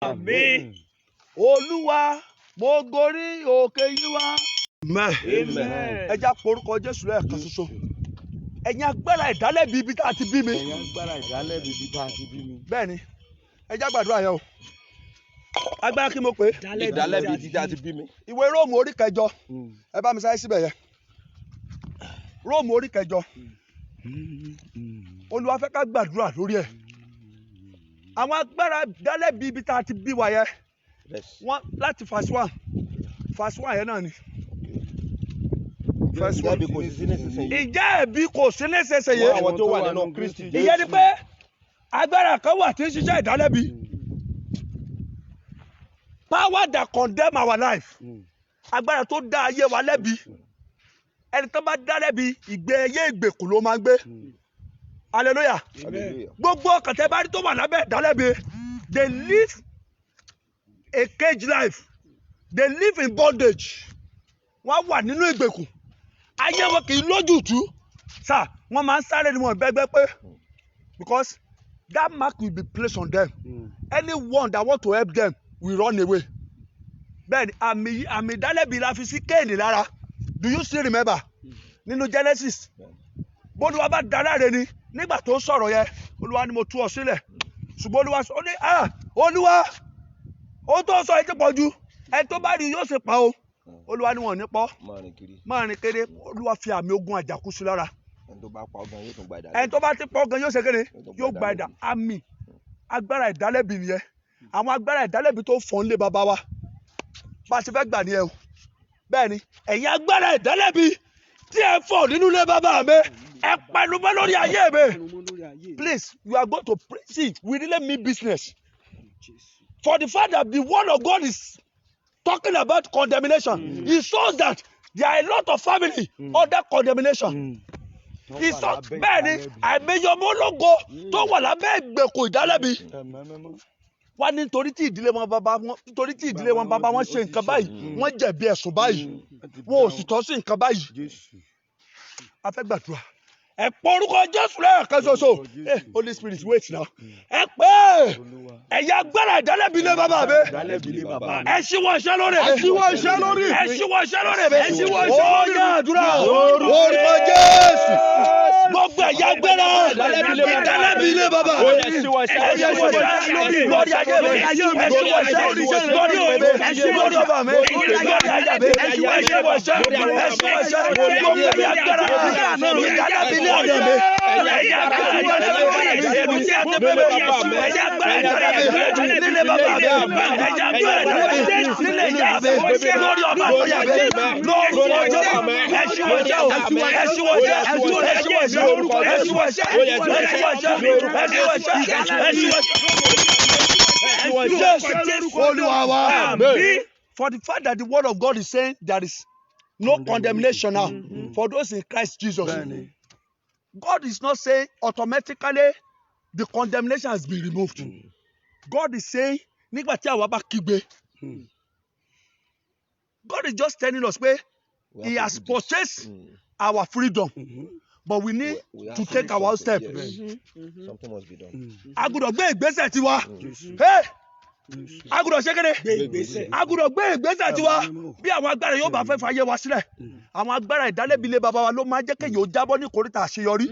Àmín. Olúwa mo gorí òkè yín wá. Ẹ já porúkọ Jésù lẹ́ẹ̀kan ṣoṣo. Ẹ̀yin agbára ìdálẹ́bi ibi tá a ti bí mi. Bẹ́ẹ̀ni, ẹ já gbàdúrà yẹn o. Agbára kí mo pè é? Ìdálẹ́bi ibi tá a ti bí mi. Ìwé Róòmù orí kẹjọ. Ẹ bá mi sáré síbẹ̀ yẹn. Róòmù orí kẹjọ. Olúwa fẹ́ ká gbàdúrà lórí ẹ̀. Àwọn agbára ìdálẹ́bi ibi tá a ti bí wa yẹn. Wọ́n láti verse 1. Verse 1 yẹn náà ni. Verse 1. Ìjẹ́ ẹ̀bi kò sí nísinsìnyí. Àwọn tó wà nínú Kristi. Ìyẹn ni pé agbára kan wà tí ń ṣiṣẹ́ ìdálẹ́bi. Power that condemn our life. Agbára tó dá ayé wa lẹ́bi. Ẹni tó bá dá lẹ́bi ìgbé ayé ìgbèkùn ló máa ń gbé. Hallelujah. Gbogbo ọkàn tẹ́ bá rí tó wà lábẹ́ ìdálẹ́bi. They live a cage life. They live in bondage. Wọ́n wà nínú ìgbèkùn. Ayé wọn kì í lójútùú. Sir, wọ́n máa ń sáré ni wọ́n bẹ́gbẹ́ pé because that mark will be placed on them. Anyone that want to help them will run away. Bẹ́ẹ̀ni, àmì ìdálẹ́bi la fi sí Kéènì lára. Do you still remember? Nínú Genesis. Bólúwa bá dá láre ni nígbà tó ń sọ̀rọ̀ yẹn, Olúwa ni mo tú ọ sílẹ̀. Ṣùgbọ́n Olúwa sọ ní Olúwa ó tó sọ ètò pọ̀ ju ẹni tó bá rí yóò ṣe pa o. Olúwa ni wọn ò ní pọ̀. Máa rìn kéré. Olúwa fi àmì ogun àjàkú sí lára. Ẹni tó bá ti pọ̀ gan yóò ṣe kéde yóò gba ìdá. Àmì agbára ìdálẹ́bi nìyẹn. Àwọn agbára ìdálẹ́bi tó fọ́n lé bàbá wa. Bá a ṣe fẹ́ gbà nìyẹn o. Bẹ́ẹ̀ni, ẹ̀yin agbára ìdálẹ́bi tí ẹ fọ̀ nínú ilé bàbá mi. Ẹ pẹ̀lú mọ́ lórí ayé mi. Please, you are going to pray. See, we really mean business. For the fact that the word of God is talking about condemnation, it shows that there are a lot of family under condemnation. It's not bẹ́ẹ̀ni àìmọye ọmọ ológo tó wà lábẹ́ ìgbèkùn ìdálẹ́bi. Wá nítorí tí ìdílé wọn bàbá wọn ṣe nǹkan báyìí, wọ́n jẹ̀bi ẹ̀sùn báyìí, wọn ò sì tọ́ sí nǹkan báyìí. A fẹ́ gbàdúrà. Ẹ pọ orúkọ Jésù lẹ́ẹ̀kan ṣoṣo. Holy Spirit wait now. Ẹ pé ẹ̀yà agbára ìdálẹ́bi lé bàbá mi. Ẹ ṣíwọ́ iṣẹ́ lórí mi. Ẹ ṣíwọ́ iṣẹ́ lórí mi. Ẹ ṣíwọ́ iṣẹ́ lórí mi. Ẹ ṣíwọ́ iṣẹ́ lórí mi. Ó yá àdúrà. Orúkọ Jésù. Gbogbo ẹ̀yà agbára ìdálẹ́bi lé bàbá. Ẹ ṣíwọ́ iṣẹ́ lórí ayé mi. Ẹ ṣíwọ́ iṣẹ́ lórí mi. Ẹ ṣíwọ́ iṣẹ́ bàbá mi. Lórí ayé mi. Ẹ ṣíwọ́ iṣẹ́. Gbogbo ẹ̀yà agbára ìdálẹ́bi lé ọ̀dọ̀ mi. Ẹ̀yà agbára ìdálẹ́bi nílé bàbá mi. Ẹ̀yà agbára ìdálẹ́bi nílé ìyá mi. Lórí ọba lórí àbẹ. Lórí ọjọ́ mi. Ẹ ṣíwọ́ iṣẹ́ o. Ẹ ṣíwọ́ iṣẹ́. Ẹ ṣíwọ́ iṣẹ́. Ẹ ṣíwọ́ iṣẹ́. Ẹ ṣíwọ́ iṣẹ́. Olúwa wa. For the fact that the word of God is saying there is no condemnation now for those in Christ Jesus. God is not saying automatically the condemnation has been removed. God is saying nígbà tí àwa bá kígbe. God is just telling us pé he has purchased our freedom. But we need to take our step. Something must be done. A gbọ́dọ̀ gbé ìgbésẹ̀ tiwa. A gbọ́dọ̀ ṣe kéde. A gbọ́dọ̀ gbé ìgbésẹ̀ tiwa. Bí àwọn agbára yóò bá fẹ́ fàyè wa sílẹ̀. Àwọn agbára ìdálẹ́bi lé bàbá wa ló máa jẹ́ kéèyàn ó jábọ́ ní kòríta àṣeyọrí.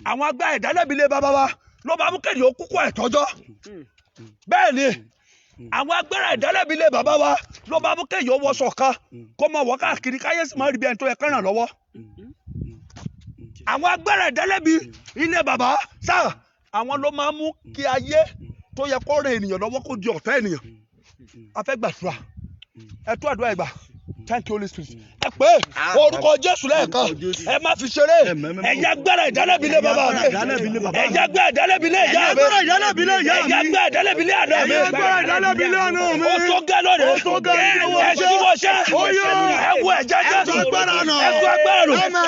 Àwọn agbára ìdálẹ́bi lé bàbá wa ló máa mú kéèyàn ó kúkú ẹ̀tọ́jọ́. Bẹ́ẹ̀ ni àwọn agbára ìdálẹ́bi lé bàbá wa ló máa mú kéèyàn ó wọṣọ kan kó máa wọ káàkiri káyé sì máa rí bí ẹni tó yẹ kán ràn lọ́wọ́. Àwọn agbára ìdálẹ́bi ilé bàbá sáà àwọn ló máa mú kí ayé tó yẹ kó ràn ènìyàn lọ́wọ́ kó di ọ̀tá ènìyàn. A fẹ́ gbàdúrà. Ẹ tú àdúrà ìgbà. Thank you, Holy Spirit. Ẹ pé orúkọ Jésù lẹ́ẹ̀kan. Ẹ má fi ṣeré. Ẹ̀yà agbára ìdálẹ́bi lé bàbá mi. Ẹ̀yà agbára ìdálẹ́bi lé ìyá mi. Ẹ̀yà agbára ìdálẹ́bi lé àná mi. Ó tó gẹ́ lónìí. Ẹ ṣíwọ́ ṣẹ́. Ẹ wo ẹ̀jẹ̀ Jésù. Ẹ kú agbára nù.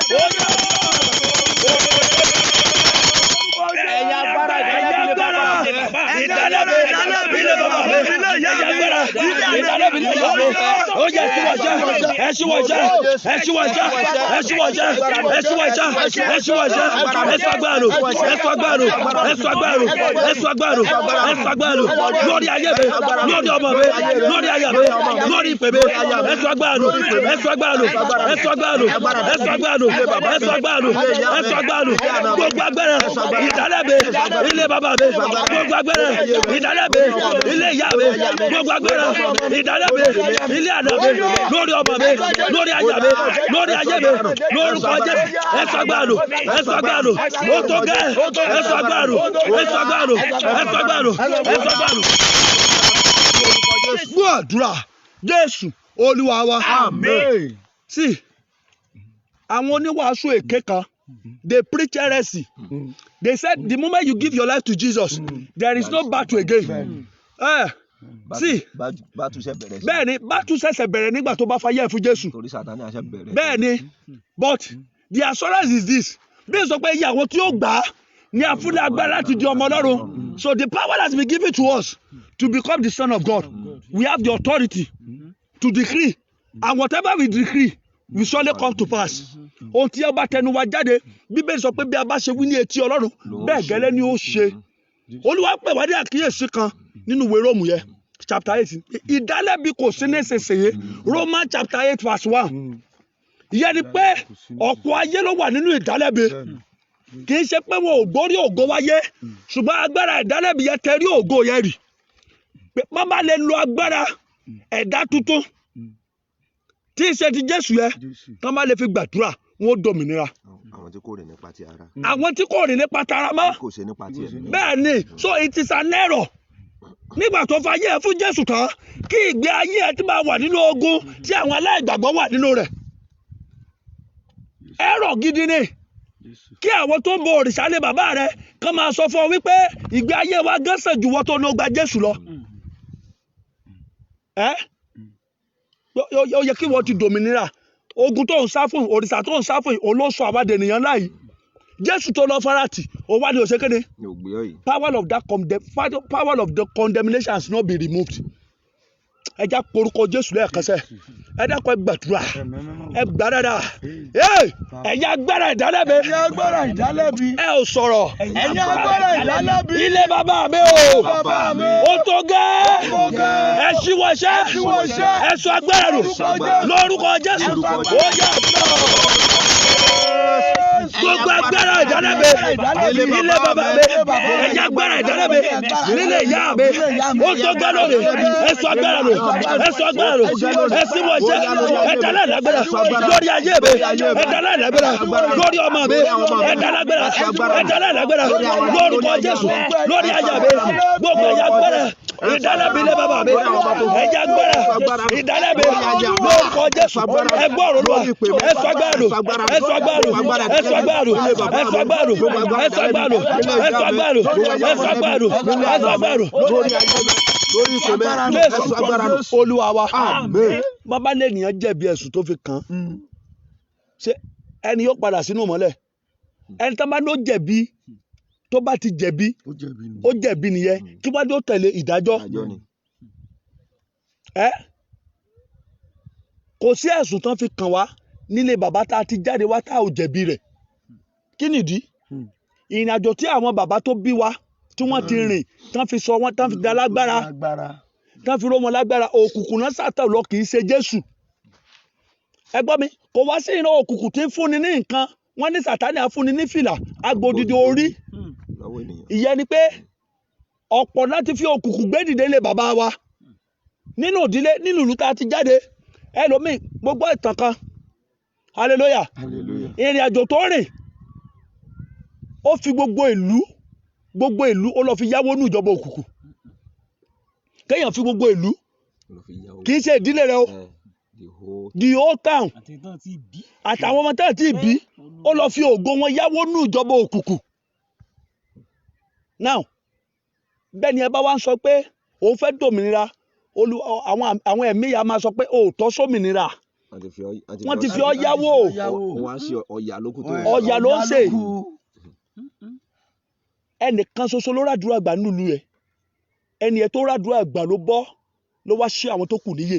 Ẹ̀yà agbára ìdálẹ́bi lé bàbá mi. Ìdálẹ́bi lé bàbá mi. Ẹ̀yà agbára ìdálẹ́bi lé bàbá mi. ó yẹ ẹ̀ṣíwọ̀ṣẹ́ ẹ̀ṣíwọ̀ṣẹ́ ẹ̀ṣíwọ̀ṣẹ́ ẹ̀ṣíwọ̀ṣẹ́ ẹ̀ṣíwọ̀ṣẹ́ ẹ̀ṣíwọ̀ṣẹ́ ẹ̀ṣọ́gbàrò ẹ̀ṣọ́gbàrò ẹ̀ṣọ́gbàrò ẹ̀ṣọ́gbàrò ẹ̀ṣọ́gbàrò lórí ayé mi lórí ọmọ mi lórí ayé mi lórí ìpè mi ẹ̀ṣọ́gbàrò ẹ̀ṣọ́gbàrò ẹ̀ṣọ́gbàrò ẹ̀ṣọ́gbàrò ẹ̀ṣọ́gbàrò ẹ̀ṣọ́gbàrò gbogbo agbára ìdálẹ́bi ilé bàbá mi gbogbo agbára ìdálẹ́bi ilé ìyá mi gbogbo agbára ìdálẹ́bi ilé àná mi lórí ọmọ mi lórí ayé mi lórí ayé mi lórúkọ Jésù ẹ̀ṣọ́gbàrò ẹ̀ṣọ́gbàrò ó tó gẹ́ ẹ̀ṣọ́gbàrò ẹ̀ṣọ́gbàrò ẹ̀ṣọ́gbàrò ẹ̀ṣọ́gbàrò. Gbọ́ àdúrà Jésù Olúwa wa. Amen. Sí àwọn oníwàásù èké kan they preach heresy. They said the moment you give your life to Jesus there is no battle again. Sí bẹ́ẹ̀ni battle ṣẹ̀ṣẹ̀ bẹ̀rẹ̀ nígbà tó bá fayé ẹ̀ fún Jésù. Bẹ́ẹ̀ni but the assurance is this bí sọ pé iye àwọn tí ó gbà á ní àfúnni agbára láti di ọmọ Ọlọ́run. So the power has been given to us to become the son of God. We have the authority to decree and whatever we decree will surely come to pass. Ohun tí ẹ bá tẹnu wa jáde Bíbélì sọ pé bí a bá ṣe wí ní etí Ọlọ́run bẹ́ẹ̀ gẹ́lẹ́ ni ó ṣe. Olúwa pè wá ní àkíyèsí kan nínú ìwé Róòmù yẹn chapter 8 ìdálẹ́bi kò sí nísinsìnyí Romans chapter 8 verse 1 ìyẹn ni pé ọ̀pọ̀ ayé ló wà nínú ìdálẹ́bi kì í ṣe pé wọn ò gbórí ògo wáyé ṣùgbọ́n agbára ìdálẹ́bi yẹn tẹrí ògo yẹn rì pé wọ́n bá lè lo agbára ẹ̀dá tuntun tí í ṣe ti Jésù yẹn tán bá lè fi gbàdúrà wọn ó dòmìnira. Àwọn tí kò rìn nípa ti ara. Àwọn tí kò rìn nípa tara mọ́. Kò ṣe nípa ti ẹ̀mí. Bẹ́ẹ̀ ni so it is an error. Nígbà tó fa ayé ẹ fún Jésù tán kí ìgbé ayé ẹ ti máa wà nínú ogun tí àwọn aláìgbàgbọ́ wà nínú rẹ̀. Error gidi ni kí àwọn tó ń bọ òrìṣà lé bàbá rẹ kán máa sọ fún ọ wípé ìgbé ayé wa gánṣẹ́ ju wọ́n tó ní ó gba Jésù lọ. Ó yẹ kí wọ́n ti dòmìnira ogun tó ń sá fún òrìṣà tó ń sá fún olóṣù àwádìí ènìyàn láàyè Jésù tó lọ farati ó wá ní òṣèkéde power of the condemnation has not been removed. Ẹ já porúkọ Jésù lẹ́ẹ̀kan sẹ́ ẹ dákọ̀ ẹ gbàdúrà ẹ gbà dáadáa ẹ̀yin agbára ìdálẹ́bi ẹ ò sọ̀rọ̀ Ẹ̀yin agbára ìdálẹ́bi. ilé bàbá mi o ó tó gẹ́ ẹ ṣíwọ́ṣẹ́ ẹ sọ agbára nù lórúkọ Jésù ó yẹ gbogbo agbára ìdálẹ́bi ilé bàbá mi ẹ̀yin agbára ìdálẹ́bi nílé ìyá mi ó tó gẹ́ lónìí ẹ sọ agbára nù ẹ sọ agbára nù ẹ ṣíwọ́ṣẹ́ ẹ dálẹ́ lágbára lórí ayé mi ẹ dálẹ́ lágbára lórí ọmọ mi ẹ dálẹ́ lágbára lórúkọ Jésù lórí ayé mi gbogbo ẹ̀yin agbára ìdálẹ́bi ilé bàbá mi ẹ̀yin agbára ìdálẹ́bi lórúkọ Jésù ẹ gbọ́ ọ̀rọ̀ lọ ẹ sọ agbára nù ẹ sọ agbára nù ẹ sọ agbára nù ẹ sọ agbára nù ẹ sọ agbára nù ẹ sọ agbára nù ẹ sọ agbára nù ẹ sọ agbára nù lórí ìpè mi ẹ sọ agbára nù. Olúwa wa bàbá lẹ́nìyàn jẹ̀bi ẹ̀sùn tó fi kàn ṣé ẹni yóò padà sínú mọ́lẹ̀ ẹni tó bá ló jẹ̀bi tó bá ti jẹ̀bi ó jẹ̀bi nìyẹn kí wọ́n tó tẹ̀lé ìdájọ́ kò sí ẹ̀sùn tán fi kàn wá nílé bàbá tá a ti jáde wá tá a ò jẹ̀bi rẹ̀ kí nìdí ìrìn àjò tí àwọn bàbá tó bí wa tí wọ́n ti rìn tán fi sọ wọ́n tán fi dá lágbára tán fi ró wọn lágbára òkùnkùn náà sátà lọ kì í ṣe Jésù. Ẹ gbọ́ mi kò wá sí ìran òkùnkùn tí ń fúnni ní nǹkan wọ́n ní Sátánì àfúnni ní fìlà agbódìdí orí ìyẹn ni pé ọ̀pọ̀ láti fi òkùnkùn gbé dìde lé bàbá wa nínú ìdílé nínú ìlú tá a ti jáde ẹlòmíì gbogbo ìtàn kan hallelujah ìrìn àjò tó rìn ó fi gbogbo ìlú ó lọ fi yáwó ní ìjọba òkùnkùn kéèyàn fi gbogbo ìlú kì í ṣe ìdílé rẹ o the whole town àtàwọn ọmọ tẹ́lẹ̀ tí ì bí ó lọ fi ògo wọn yáwó ní ìjọba òkùnkùn. Now bẹ́ẹ̀ ni ẹ bá wá ń sọ pé òun fẹ́ dòmìnira àwọn ẹ̀mí ya máa sọ pé òótọ́ sómìnira wọ́n ti fi ọ yáwó ọ̀yà ló ń ṣe ẹnìkan ṣoṣo ló ràdúrà àgbà nílùú ẹ ẹni ẹ tó ràdúrà àgbà ló bọ́ ló wá ṣe àwọn tó kù níyè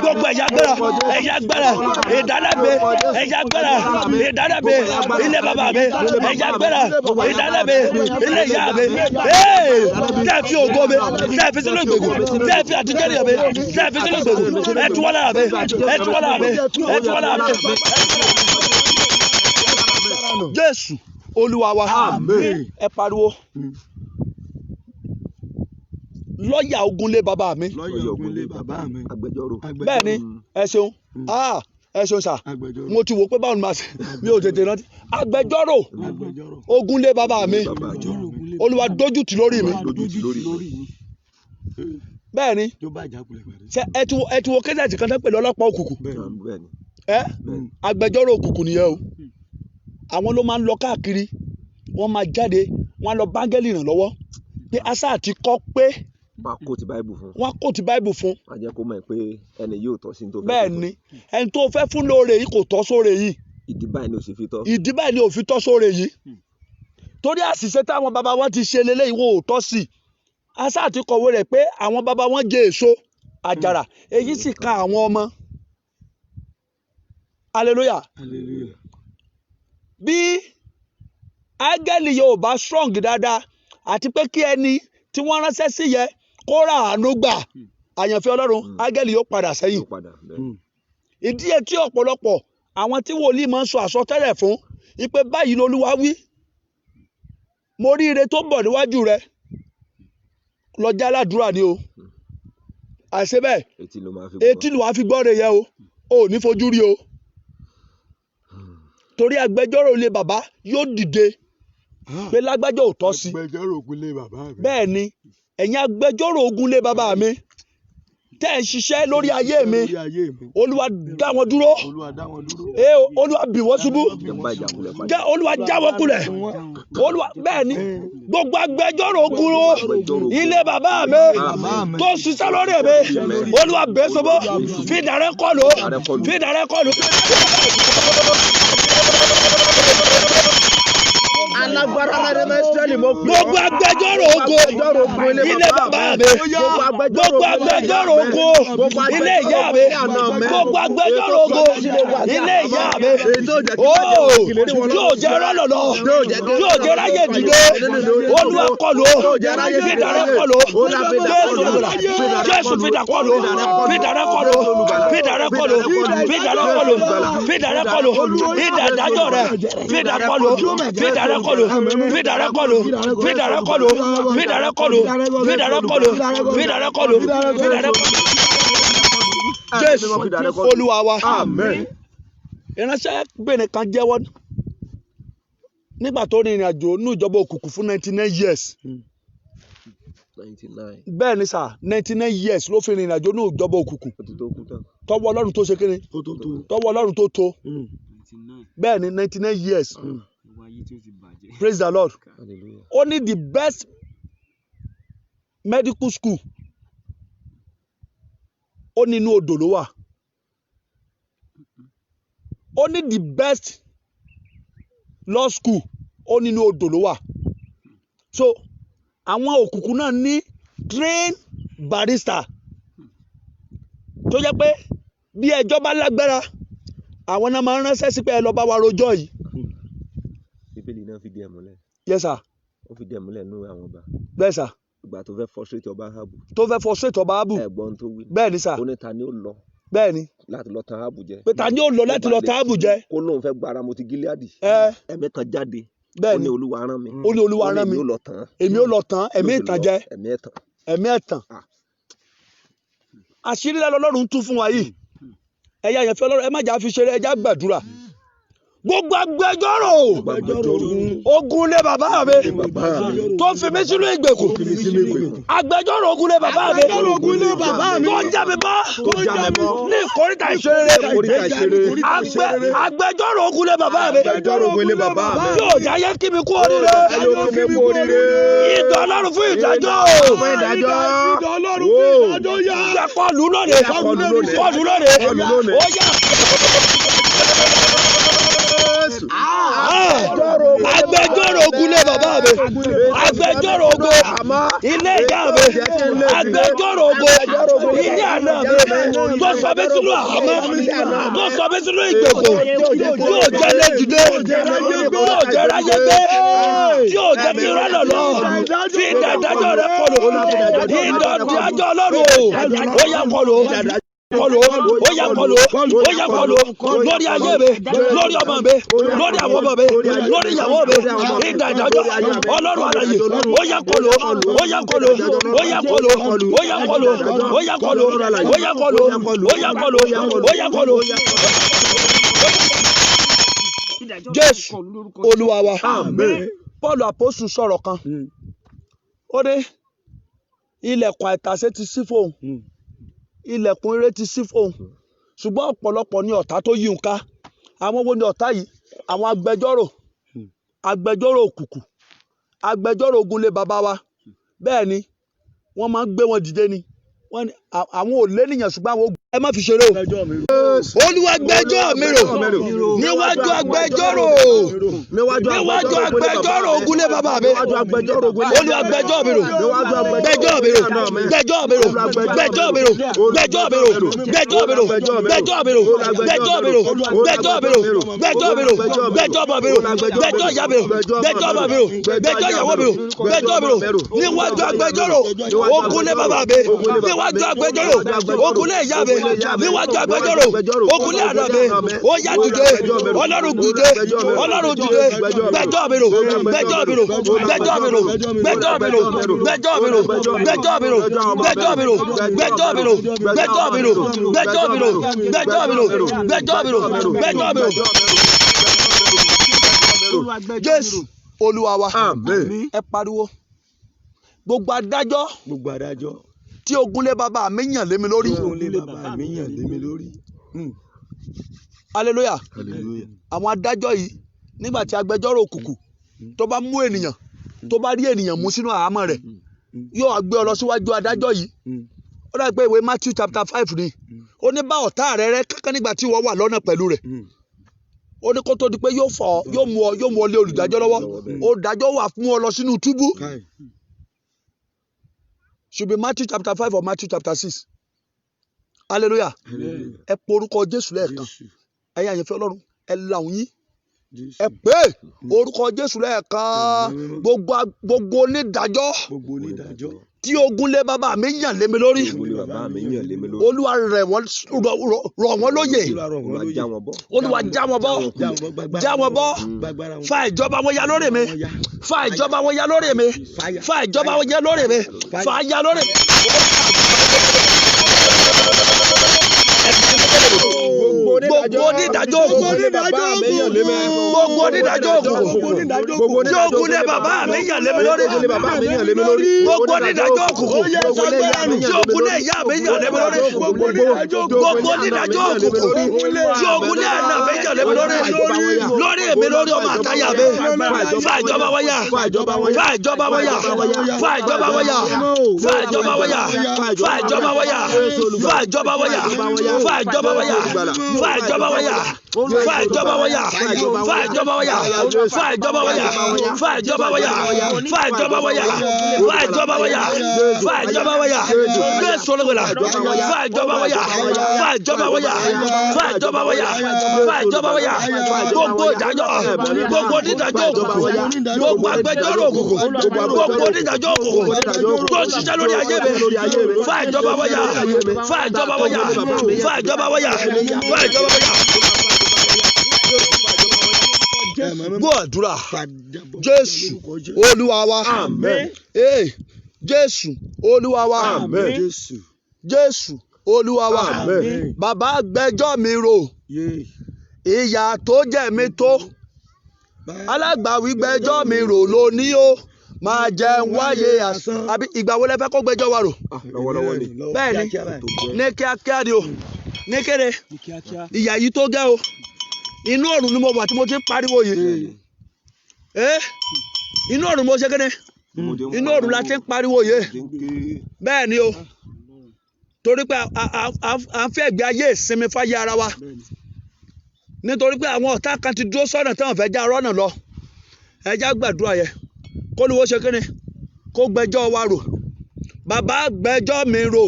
gbogbo ẹ̀yà agbára ìdálẹ́bi ilé bàbá mi ẹ̀yà agbára ìdálẹ́bi ilé ìyá mi tẹ́ fi ògo mi tẹ́ fi sínú ìgbègùn tẹ́ fi àtijọ́rì mi tẹ́ fi sínú ìgbègùn ẹ tú wọn lára mi Jésù Olúwa wa ẹ pariwo lọ́yà ogunlé bàbá mi bẹ́ẹ̀ ni ẹ ṣeun sà mo ti wò pé báwo ni màá ṣe mi ò tètè rántí agbẹjọ́rò ogunlé bàbá mi Olúwa dójútì lórí mi bẹ́ẹ̀ ni ẹ ti wo kẹ́sẹ̀tì kan tẹ́ pẹ̀lú ọlọ́pàá òkùnkùn agbẹjọ́rò òkùnkùn nìyẹn o àwọn ló máa ń lọ káàkiri wọ́n máa jáde wọ́n á lọ báńgẹ́lì ìrànlọ́wọ́ pé asa àti kọ́ pé wọ́n kó ti báìbù fún. wọ́n kó ti báìbù fún. a jẹ́ kó mọ̀ pé ẹni yóò tọ́ sí ní tó fẹ́. bẹ́ẹ̀ ni ẹni tó fẹ́ fún lóore yìí kò tọ́ sóore yìí. ìdí báyìí ni ò sì fi tọ́. ìdí báyìí ni ò fi tọ́ sóore yìí. torí àṣìṣe táwọn bàbá wọn ti ṣe lélẹ́yìí wọn ò tọ́ sí i. asa àti kọ̀wé rẹ̀ pé àwọn bàbá wọn jẹ èso àjàrà èyí sì kan àwọn ọmọ. hallelujah bí áńgẹ́lì yóò bá strong dáadáa àti pé kí ẹni tí wọ́n ránṣẹ́ sí yẹ kó ra àánú gbà àyànfẹ́ Ọlọ́run áńgẹ́lì yóò padà sẹ́yìn ìdí ẹ̀ tí ọ̀pọ̀lọpọ̀ àwọn tí wòlíì máa ń sọ àsọtẹ́lẹ̀ fún ipe báyìí lolúwa wí mo rí ire tó ń bọ̀ níwájú rẹ lọ já ládùúrà ni o àṣẹ bẹ́ẹ̀ etí ló wàá fi gbọ́ rẹ yẹ o ò ní fojú rí o torí agbẹjọ́rò ilé bàbá yóò dìde pé lágbájọ́ ò tọ́ sí bẹ́ẹ̀ ni ẹ̀yin agbẹjọ́rò ogun lé bàbá mi tẹ́ ẹ̀ ń ṣiṣẹ́ lórí ayé mi olúwa dá wọn dúró olúwa bì wọ́n ṣubú olúwa já wọn kulẹ̀ olúwa bẹ́ẹ̀ ni gbogbo agbẹjọ́rò ogun ilé bàbá mi tó ṣiṣẹ́ lórí mi olúwa bẹ́ ṣubú fi dàrẹ́ kọlù fi dàrẹ́ kọlù. Gbogbo agbẹjọ́rò ogo ilé bàbá mi, gbogbo agbẹjọ́rò ogo ilé ìyá mi, gbogbo agbẹjọ́rò ogo ilé ìyá mi, yóò jẹ́ rálọ̀lọ́, yóò jẹ́ ráyè dìde, olúwa kọlù, fìdàrẹ́ kọlù, Jésù fìdà kọlù, fìdàrẹ́ kọlù, fìdàrẹ́ kọlù, fìdàrẹ́ kọlù, fìdàrẹ́ kọlù, ìdàdájọ́ rẹ̀, fìdà kọlù, fìdàrẹ́ kọlù, fìdàrẹ́ kọlù, fìdàrẹ́ kọlù, fìdàrẹ́ kọlù, fìdàrẹ́ kọlù, fìdàrẹ́ kọlù, fìdàrẹ́ kọlù. Jésù olúwa wa. Ìránṣẹ́bìnrin kan jẹ́wọ́ nígbà tó rin ìrìn àjò ní ìjọba òkùnkùn fún 99 years. 99. Bẹ́ẹ̀ ni sà 99 years ló fi rin ìrìn àjò ní ìjọba òkùnkùn. Tọ́wọ́ Ọlọ́run tó ṣe kíni? Tọ́wọ́ Ọlọ́run tó tó. Bẹ́ẹ̀ ni 99 years. Praise the Lord. Only the best medical school ó nínú odò ló wà. Only the best law school ó nínú odò ló wà. So àwọn òkùnkùn náà ní trained barrister tó jẹ́ pé bí ẹjọ́ bá lágbára àwọn náà máa ń ránṣẹ́ sí pé ẹ lọ bá wa rojọ́ yìí. Bíbélì náà fìdí ẹ̀ múlẹ̀. Yes sir. Ó fìdí ẹ̀ múlẹ̀ nínú àwọn ọba. Bẹ́ẹ̀ sà. Ìgbà tó fẹ́ frustrate ọba Áhábù. Tó fẹ́ frustrate ọba Áhábù. Ẹ̀gbọ́n tó wí. Bẹ́ẹ̀ ni sà. Ó ní ta ni ó lọ. Bẹ́ẹ̀ ni. Láti lọ tan Áhábù jẹ. Pé ta ni ó lọ láti lọ tan Áhábù jẹ. Kó lóun fẹ́ gbára mo ti Gíleádì. Ẹ̀mí kan jáde. Bẹ́ẹ̀ ni. Ó ní Olúwa rán mi. Ó ní Olúwa rán mi. Èmi ó lọ tán. Ẹ̀mí ìtànjẹ. Ẹ̀mí ẹ̀tàn. Àṣírí lẹ́nu Ọlọ́run tún fún wa yìí. Ẹ̀yà àyànfẹ́ Ọlọ́run ẹ má jà fi ṣeré ẹ já gbàdúrà. Gbogbo agbẹjọ́rò ogun lé bàbá mi tó fi mí sínú ìgbèkùn. Agbẹjọ́rò ogun lé bàbá mi tó já mi bọ́ ní ìkórìtà ìṣeré. Agbẹjọ́rò ogun lé bàbá mi yóò já yẹ kí mi kú oríire. Ìdọ̀ Ọlọ́run fún ìdájọ́. Ìgbà kọlù lónìí. Kọlù lónìí. Ó yá. Agbẹjọ́rò ogun lé bàbá mi, agbẹjọ́rò ogun ilé ìyá mi, agbẹjọ́rò ogun ilé àná mi, tó sọ mí sínú àhámọ́, tó sọ mí sínú ìgbèkùn, yóò jẹ́ lẹ́jìdé, yóò jẹ́ ráyé gbé, yóò jẹ́ kí rọ́nà lọ, fi ìdájọ́ rẹ̀ kọlù, ìdájọ́ Ọlọ́run ó yá kọlù. Kọlù ó yá kọlù ó yá kọlù lórí ayé mi lórí ọmọ mi lórí àwọn ọmọ mi lórí ìyàwó mi ìdá ìdájọ́ Ọlọ́run àlàyé ó yá kọlù ó yá kọlù ó yá kọlù ó yá kọlù ó yá kọlù ó yá kọlù ó yá kọlù ó yá kọlù. Jésù Olúwa wa. Pọ́ọ̀lù àpọ́sù sọ̀rọ̀ kan ó ní ilẹ̀kùn àìtàsé ti ṣí fóun. Ilẹ̀kùn ire ti ṣí fóun ṣùgbọ́n ọ̀pọ̀lọpọ̀ ní ọ̀tá tó yí un ká. Àwọn wo ni ọ̀tá yìí? Àwọn agbẹjọ́rò òkùnkùn, agbẹjọ́rò ogun lé bàbá wa. Bẹ́ẹ̀ ni wọ́n máa ń gbé wọn dìde ni àwọn ò lé nìyẹn ṣùgbọ́n àwọn ẹ má fi ṣeré o. Olúwa gbẹ́jọ́ mi rò níwájú agbẹjọ́rò Ògúnlé bàbá mi. Olúwa gbẹ́jọ́ mi rò, gbẹ́jọ́ mi rò, gbẹ́jọ́ mi rò, gbẹ́jọ́ mi rò, gbẹ́jọ́ mi rò, gbẹ́jọ́ mi rò, gbẹ́jọ́ mi rò, gbẹ́jọ́ mi rò, gbẹ́jọ́ mi rò, gbẹ́jọ́ mi rò, gbẹ́jọ́ bọ̀ mi rò, gbẹ́jọ́ ìyá mi rò, gbẹ́jọ́ bọ̀ mi rò, gbẹ́jọ́ ìyàwó mi rò, gbẹ́jọ́ mi rò níwájú agbẹjọ́rò Ògúnlé bàbá mi, níwájú agbẹjọ́rò Ògúnlé ìyá mi, níwájú agbẹjọ́rò Ògúnlé àná mi. Ó yá dìde, Ọlọ́run dìde, Ọlọ́run dìde, gbẹ́jọ́ mi rò, gbẹ́jọ́ mi rò, gbẹ́jọ́ mi rò, gbẹ́jọ́ mi rò, gbẹ́jọ́ mi rò, gbẹ́jọ́ mi rò, gbẹ́jọ́ mi rò, gbẹ́jọ́ mi rò, gbẹ́jọ́ mi rò, gbẹ́jọ́ mi rò, gbẹ́jọ́ mi rò, gbẹ́jọ́ mi rò, gbẹ́jọ́ mi rò. Jésù Olúwa wa, ẹ pariwo gbogbo adájọ́ tí Ògúnlé bàbá mi yàn lé mi lórí. Hallelujah. Àwọn adájọ́ yìí nígbà tí agbẹjọ́rò òkùnkùn tó bá mú ènìyàn, tó bá rí ènìyàn mú sínú àhámọ́ rẹ̀, yóò gbé ọ lọ síwájú adájọ́ yìí. Ó dàbí pé ìwé Matthew chapter 5 ni. Ó ní bá ọ̀tá rẹ rẹ́ kánkán nígbà tí wọ́n wà lọ́nà pẹ̀lú rẹ̀. Ó ní kó tó di pé yóò mú ọ lé olùdájọ́ lọ́wọ́. Olùdájọ́ wà fún ọ lọ sínú túbú. Should be Matthew chapter 5 or Matthew chapter 6. Hallelujah. Ẹ pe orúkọ Jésù lẹ́ẹ̀kan. Ẹ̀yin àyànfẹ́ Ọlọ́run, ẹ la òun yín. Ẹ pé orúkọ Jésù lẹ́ẹ̀kan. Gbogbo onídàájọ́ tí Ògúnlé bàbá mi yàn lé mi lórí. Olúwa rọ̀ wọ́n lóyè. Olúwa já wọn bọ́. Já wọn bọ́. Fa ìjọba wọn ya lórí mi. Fa ìjọba wọn ya lórí mi. Fa ìjọba wọn ya lórí mi. Fa ya lórí mi. Gbogbo onídàájọ́ òkùnkùn. Gbogbo onídàájọ́ òkùnkùn. Tí Ògúnlé bàbá mi yàn lé mi lórí. Gbogbo onídàájọ́ òkùnkùn. Tí Ògúnlé ìyá mi yàn lé mi lórí. Gbogbo onídàájọ́ òkùnkùn. Tí Ògúnlé àná mi yàn lé mi lórí. Lórí èmi, lórí ọmọ àtayà mi. Fa ìjọba wọn yà. Fa ìjọba wọn yà. Fa ìjọba wọn yà. Fa ìjọba wọn yà. Fa ìjọba wọn yà. Fa ìjọba wọn yà. Fa ìjọba wọn yà. Fa ìjọba wọn yà. Fa ìjọba wọn yà. Fa ìjọba wọn yà. Fa ìjọba wọn yà. Fa ìjọba wọn yà. Fa ìjọba wọn yà. Fa ìjọba wọn yà. Fa ìjọba wọn yà. Jésù olùgbàlà. Fa ìjọba wọn yà. Fa ìjọba wọn yà. Fa ìjọba wọn yà. Fa ìjọba wọn yà. Gbogbo ìdájọ́, gbogbo onídàájọ́ òkùnkùn, gbogbo agbẹjọ́rò òkùnkùn, gbogbo onídàájọ́ òkùnkùn tó ṣiṣẹ́ lórí ayé mi. Fa ìjọba wọn yà. Fa ìjọba wọn yà. Fa ìjọba wọn yà. Fa ìjọba wọn yà. Gbọ́ àdúrà. Jésù Olúwa wa. Jésù Olúwa wa. Jésù Olúwa wa. Bàbá gbẹ́jọ́ mi rò. Ìyà tó jẹ mí tó. Alágbàwí gbẹ́jọ́ mi rò lónìí o. Máa jẹ wáyé asán. Àbí ìgbà wo lẹ fẹ́ kó gbẹ́jọ́ wa rò? Lọ́wọ́lọ́wọ́ ni. Bẹ́ẹ̀ni, ní kíákíá ni o. Ní kéde. Ìyà yìí tó gẹ́ o. Inú ọ̀run ni mo wà tí mo ti ń pariwo yìí. Inú ọ̀run mo ṣe kéde. Inú ọ̀run la ti ń pariwo yìí. Bẹ́ẹ̀ ni o. Torí pé à ń fẹ́ gbé ayé ìsinmi fáyé ara wa. Nítorí pé àwọn ọ̀tá kan ti dúró sọ́nà tí wọ́n fẹ́ já rọ́nà lọ. Ẹ já gbàdúrà yẹn. Kó ní wọ́n ṣe kéde. Kó gbẹ́jọ́ wa rò. Bàbá gbẹ́jọ́ mi rò.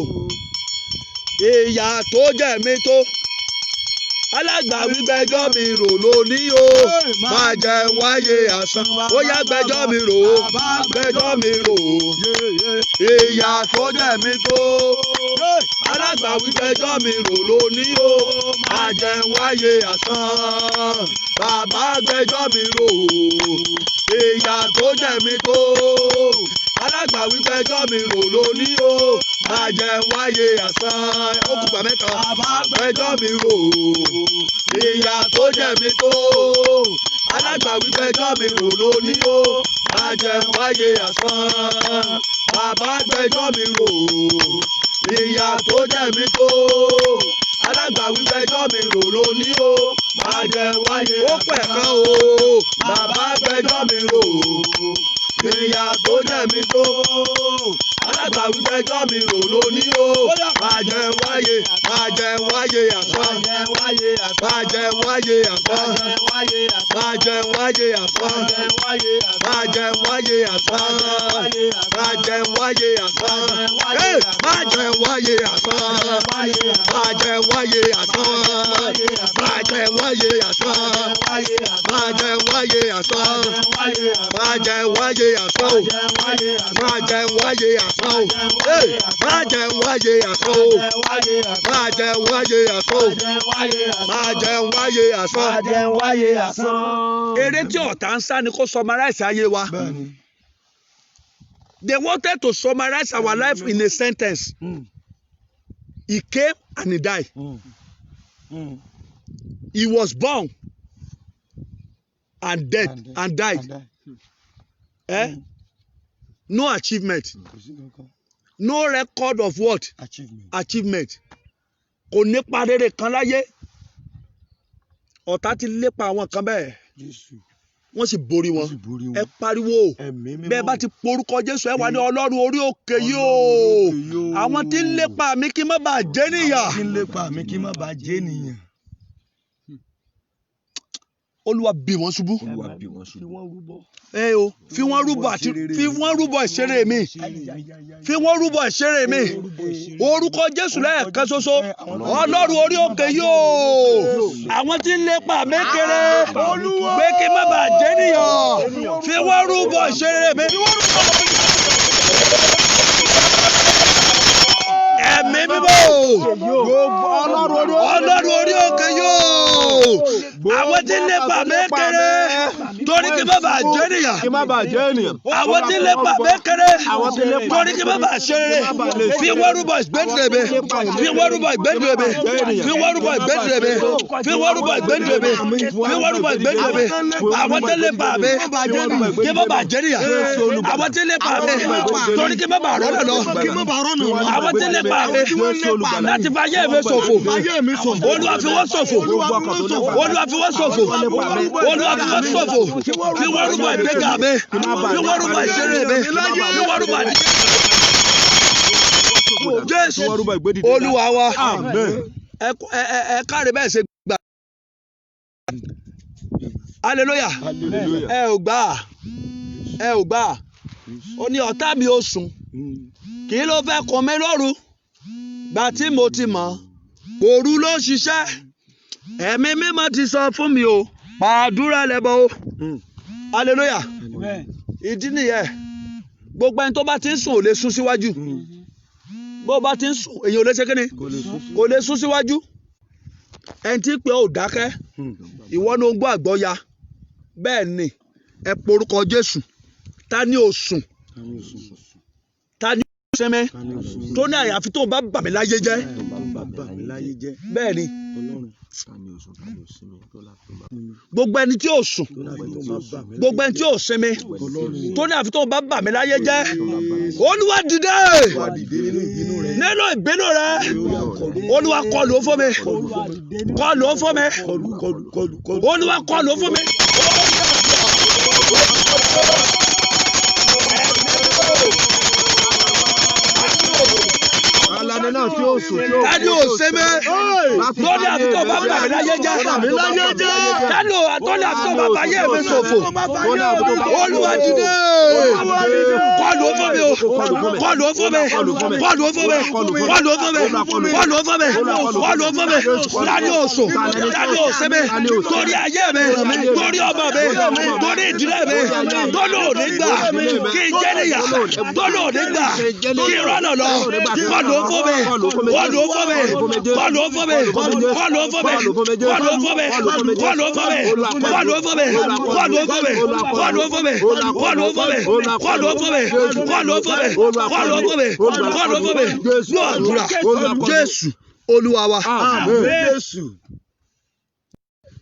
Ìyà tó jẹ mí tó. Alágbàwí gbẹ́jọ́ mi rò lónìí o. Máa jẹ wáyé asán. Ó yá gbẹ́jọ́ mi rò. Gbẹ́jọ́ mi rò. Ìyà tó jẹ mí tó. Alágbàwí gbẹ́jọ́ mi rò lónìí o. Máa jẹ wáyé asán. Bàbá gbẹ́jọ́ mi rò. Ìyà tó jẹ mí tó. Alágbàwí gbẹ́jọ́ mi rò lónìí o. Máa jẹ wáyé asán. Ó kù gbà mẹ́ta. Bàbá gbẹ́jọ́ mi rò. Ìyà tó jẹ mí tó. Alágbàwí gbẹ́jọ́ mi rò lónìí o. Máa jẹ wáyé asán. Bàbá gbẹ́jọ́ mi rò. Ìyà tó jẹ mí tó. Alágbàwí gbẹ́jọ́ mi rò lónìí o. Máa jẹ wáyé asán. Ó pẹ̀ kan o. Bàbá gbẹ́jọ́ mi rò. ìyà tó jẹ mí tó. Alágbàwí fẹjọ́ mi rò lónìí o. Máa jẹ wáyé asán. Máa jẹ wáyé asán. Máa jẹ wáyé asán. Máa jẹ wáyé asán. Máa jẹ wáyé asán. Máa jẹ wáyé asán. Máa jẹ wáyé asán. Máa jẹ wáyé asán. Máa jẹ wáyé asán. Máa jẹ wáyé asán. Máa jẹ wáyé asán. Máa jẹ wáyé asán. Máa jẹ wáyé asán. Máa jẹ wáyé asán. Máa jẹ wáyé asán. Eré tí ọ̀tá ń sá ni kó summarize ayé wa. They wanted to summarize our life in a sentence. He came and he died. He was born and dead and died. No achievement. No record of what? Achievement. Kò nípa rere kan láyé. Ọ̀tá ti lépa àwọn kan bẹ́ẹ̀. Wọ́n sì borí wọn. Ẹ pariwo. Bẹ́ẹ̀ bá ti porúkọ Jésù ẹ wà ní Ọlọ́run orí òkè yìí o. Àwọn tí ń lépa mi kí n má bàa jẹ́ nìyà. Olúwa bì wọ́n ṣubú. Fi wọ́n rúbọ àti fi wọ́n rúbọ ìṣeré mi. Fi wọ́n rúbọ ìṣeré mi. Orúkọ Jésù lẹ́ẹ̀kan ṣoṣo. Ọlọ́run orí òkè yìí o. Àwọn tí ń lépa mi kéré. Pé kí n má bàa jẹ́ nìyàn. Fi wọ́n rúbọ ìṣeré mi. Ẹ̀mí mímọ́. Ọlọ́run orí òkè yìí o. Àwọn tí ń lépa mi kéré. Torí kí n má bàa jẹ́ nìyàn. Àwọn tí ń lépa mi kéré. Torí kí n má bàa ṣe rere. Fi wọ́n rúbọ ìgbésẹ̀ mi. Fi wọ́n rúbọ ìgbésẹ̀ mi. Fi wọ́n rúbọ ìgbésẹ̀ mi. Fi wọ́n rúbọ ìgbésẹ̀ mi. Fi wọ́n rúbọ ìgbésẹ̀ mi. Àwọn tí ń lépa mi. Kí n má bàa jẹ́ nìyàn. Àwọn tí ń lépa mi. Torí kí n má bàa rọ́nà lọ. Àwọn tí ń lépa mi. Láti fa ayé mi ṣòfò. Olúwa fi wọ́n ṣòfò. Olúwa fi wọ́n ṣòfò. Olúwa fi wọ́n ṣòfò. Fi wọ́n rúbọ ìgbéga mi. Fi wọ́n rúbọ ìṣeré mi. Fi wọ́n rúbọ ìdíje. Jésù Olúwa wa. Ẹ káre bẹ́ẹ̀ ṣe gbà. Hallelujah. Ẹ ò gbà. Ó ní ọ̀tá mi ó sùn. Kí ló fẹ́ kàn mí lóru? Gbà tí mo ti mọ̀. Òru ló ṣiṣẹ́. Ẹ̀mí mímọ́ ti sọ fún mi o. Pàdúrà lẹ́bọ̀ o. Hallelujah. Ìdí nìyẹn. Gbogbo ẹni tó bá ti ń sùn ò lè sún síwájú. Bó bá ti ń sùn èyí ò lè ṣe kíni? Kò lè sún síwájú. Ẹni tí pé ò dákẹ́. Ìwọ ni ó gbọ́ àgbọ́ya. Bẹ́ẹ̀ ni ẹ porúkọ Jésù. Ta ni ó sùn? Ta ni ó sinmi? Tó ní àyàfi tó bá bà mí láyé jẹ́. Bẹ́ẹ̀ ni. Gbogbo ẹni tí ò sùn, gbogbo ẹni tí ò sinmi, tó ní àfi tó bá bà mí láyé jẹ́. Olúwa dìde nínú ìbínú rẹ. Olúwa kọlù fún mi. Kọlù fún mi. Olúwa kọlù fún mi. Tani ò sẹ́mẹ́ lórí àtúntò bá bà mí láyé jẹ́. Tani àtọ́lẹ̀ àtúntò bá bà yé mi ṣòfò. Olúwa dìde. Kọlù fún mi o. Kọlù fún mi. Kọlù fún mi. Kọlù fún mi. Kọlù fún mi. Kọlù fún mi. Tani ò sùn. Tani ò sẹ́mẹ́ torí ayé mi. Torí ọmọ mi. Torí ìdílé mi. Tọ́lú ò ní gbà. Kí n jẹ́ níyà. Tọ́lú ò ní gbà. Kí n rọ́nà lọ. Kọlù fún mi. Kọlù fún mi. Kọlù fún mi. Kọlù fún mi. Kọlù fún mi. Kọlù fún mi. Kọlù fún mi. Kọlù fún mi. Kọlù fún mi. Kọlù fún mi. Kọlù fún mi. Kọlù fún mi. Kọlù fún mi. Kọlù fún mi. Kọlù fún mi. Gbàdúrà. Jésù Olúwa wa.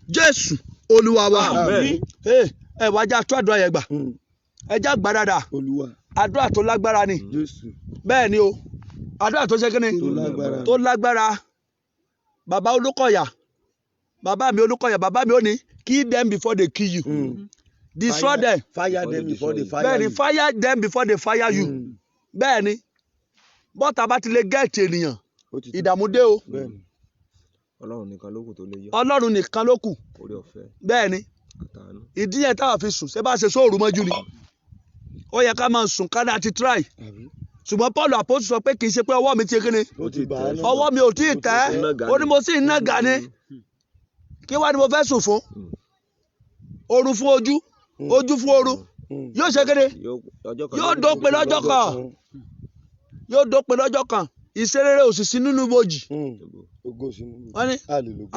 Jésù Olúwa wa. Ẹ wá já tó àdúrà yẹn gbà. Ẹ já gbà dáadáa. Àdúrà tó lágbára ni. Bẹ́ẹ̀ ni o. Àdúrà tó ṣe kí ni? Tó lágbára. Bàbá Olúkọ̀yà. Bàbá mi Olúkọ̀yà. Bàbá mi ò ní kill them before they kill you. destroy them. Fire them before they fire Bẹ́ẹ̀ni you. fire them before they fire you. Bẹ́ẹ̀ni bọ́tà bá ti lè gẹ́ẹ̀tì ènìyàn ìdààmú dé o. Bẹ́ẹ̀ni. Ọlọ́run nìkan ló kù tó lè yọ. Ọlọ́run nìkan ló kù. Orí ọ̀fẹ́ Bẹ́ẹ̀ni àtàánú. ìdí yẹn táwa fi sùn ṣé bá ṣe sóòrù mọ́jú ni. Ó yẹ ká máa sùn ká dá ti try. Ṣùgbọ́n Paul apostol sọ pé kì í ṣe pé ọwọ́ mi ti kíni. Ó ti bá a náà. Ọwọ́ mi ò tí ì tẹ́. Ó ní mo sì ń nàgà ni. Kí wá ni mo fẹ́ sùn fún? Oru fún ojú. Ojú fún oru. Yóò ṣe kíni. Yóò dópin lọ́jọ́ kan. Yóò dópin lọ́jọ́ kan. Ìṣerere òṣìṣì nínú ibojì. Wọ́n ní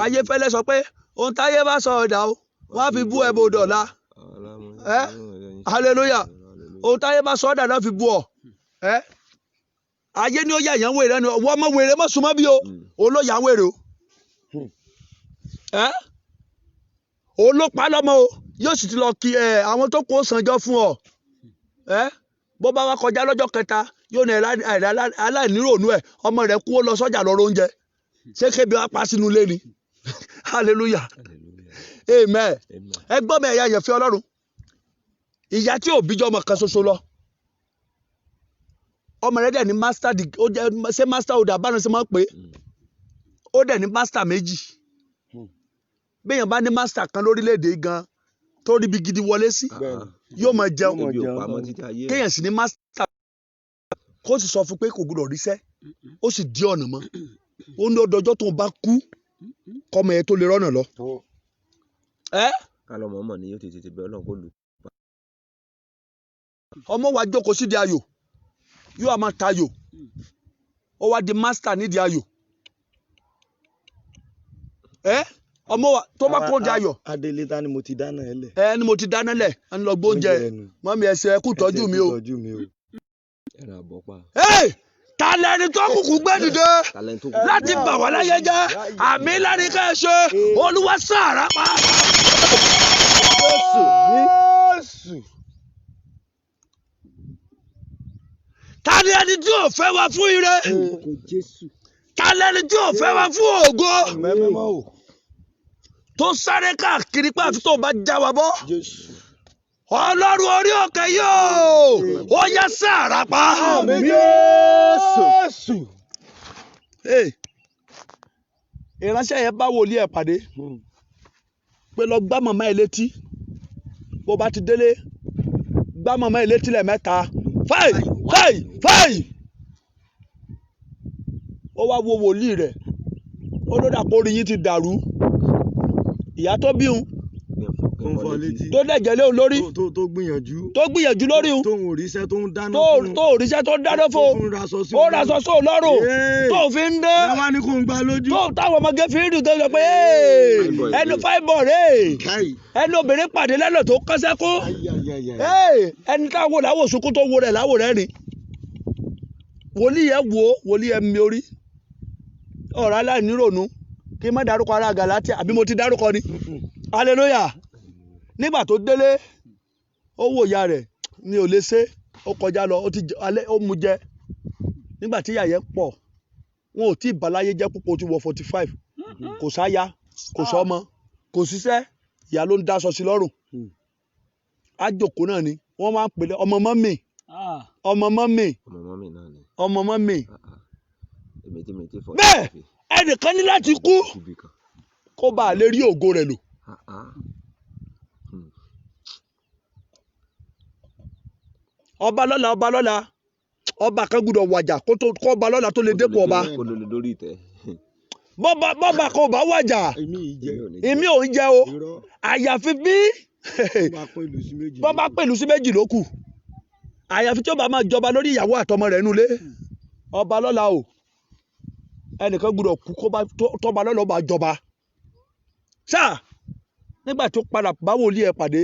Ayéfẹ́lẹ́ sọ pé ohun táyé bá sọ ọ̀dà o wọ́n á fi bú ẹ bò dọ̀la. Hallelujah. Ohun táyé bá sọ ọ̀dà náà fi bú ọ. Ayé ni ó yà yàn wèrè ni wọ́n mọ wèrè mọ́ súnmọ́ bí o. Olóyà wèrè o. Olópa lọ́mọ o. Yóò sì ti lọ kí àwọn tó kó sanjọ́ fún ọ. Bó bá wá kọjá lọ́jọ́ kẹta yóò ní aláìníròónú ẹ̀ ọmọ rẹ̀ kú ó lọ sọ́jà lọ oúnjẹ. Ṣé kébi wá pa sínú ilé ni? Hallelujah. Amen. Ẹ gbọ́ mi ẹ̀yà yẹn fi Ọlọ́run. Ìyá tí ò bíjọ́ ọmọ kan ṣoṣo lọ. Ọmọ rẹ̀ dẹ̀ ní master degree ó jẹ́ ṣé master order bánu ṣe máa ń pè é. Ó dẹ̀ ní master méjì. Béèyàn bá ní master kan lórílẹ̀‐èdè gan tó rí bí gidi wọlé sí yóò máa jẹun. Kéèyàn sì ní master kó sì sọ fún pé kò gbọdọ̀ ríṣẹ́ ó sì di ọ̀nà mọ́. Ó ní ọdọọjọ́ tó bá kú kọ́mọ yẹn tó lè rọ́nà lọ. Kálọ̀ mọ́mọ́ ni yóò tètè bẹ Ọlọ́run kó lù. Ọmọ wa jókòó sídìí ayò yóò máa tayò ó wá di master nídìí ayò. Ọmọ wa tó bá kó di ayò. Adélé ta ni mo ti dáná ẹ lẹ̀. Ni mo ti dáná lẹ̀ ẹni lọ gbóúnjẹ mọ́mí ẹsẹ̀ kú tọ́jú mi o. Ta lẹni tó kúkú gbé dìde láti bà wá láyé jẹ́ àmì lárí ká ẹ ṣe Olúwa sàrà pa. Ta ni ẹni tí ò fẹ́ wá fún ire? Ta lẹni tí ò fẹ́ wá fún ògo? Tó sáré káàkiri pé àfi tó bá já wa bọ́. Ọlọ́run orí òkè yóò ó yá sàrà pa. Ìránṣẹ́ yẹn bá wòlíì ẹ̀ pàdé pé lọ gbá màmá ẹ̀ létí bó bá ti délé gbá màmá ẹ̀ létí lẹ́ẹ̀mẹ́ta fáì fáì fáì. Ó wá wo wòlíì rẹ̀ ó ló dà pé orí yín ti dàrú. Ìyá tó bí un tó dẹ̀jẹ̀ lé òun lórí tó gbìyànjú lórí un tó òrìṣẹ́ tó ń dáná fún tó òrìṣẹ́ tó ń dáná fún ó raṣọ sóò lọ́rùn tó fi ń dé tó táwọn ọmọge fi ń dùn tó sọ pé ẹnu fáìbọ̀ rẹ̀ ẹnu obìnrin pàdé lẹ́nu tó kọ́sẹ́ kú ẹni táwọn làwọn òṣùkú tó wo rẹ̀ láwò rẹ̀ ni wòlíì yẹn mi orí ọ̀rọ̀ aláìníròónú kí n má dárúkọ ara Gàlátíà àbí mo ti dárúkọ ni hallelujah. Nígbà tó délé ó wò ìyá rẹ̀ ni ò lè ṣe ó kọjá lọ ó ti alẹ́ ó mu jẹ. Nígbà tí ìyá yẹn pọ̀ wọn ò tí ì bàláyé jẹ́ púpọ̀ ó ti wọ 45 kò sáyà kò sọ́mọ kò síṣẹ́ ìyá ló ń dáṣọ sí lọ́rùn. Àjòkó náà ni wọ́n máa ń pè é ọmọ mọ́mì bẹ́ẹ̀ ẹnìkan ní láti kú kó bá a lè rí ògo rẹ̀ lò. Ọba lọ́la ọba kan gbọ́dọ̀ wàjà kó ọba lọ́la tó lè dépò ọba. Bọ́ba kan ò bá wàjà èmi ò ń jẹ o àyàfi bí bọ́ba pẹ̀lú sí méjì ló kù àyàfi tí ó bá máa jọba lórí ìyàwó àtọmọ rẹ̀ nulẹ̀. Ọba lọ́la o ẹnìkan gbọ́dọ̀ kú tọ́ba lọ́la ọba jọba. Sáà nígbà tó padà bá wòlíì ẹ̀ pàdé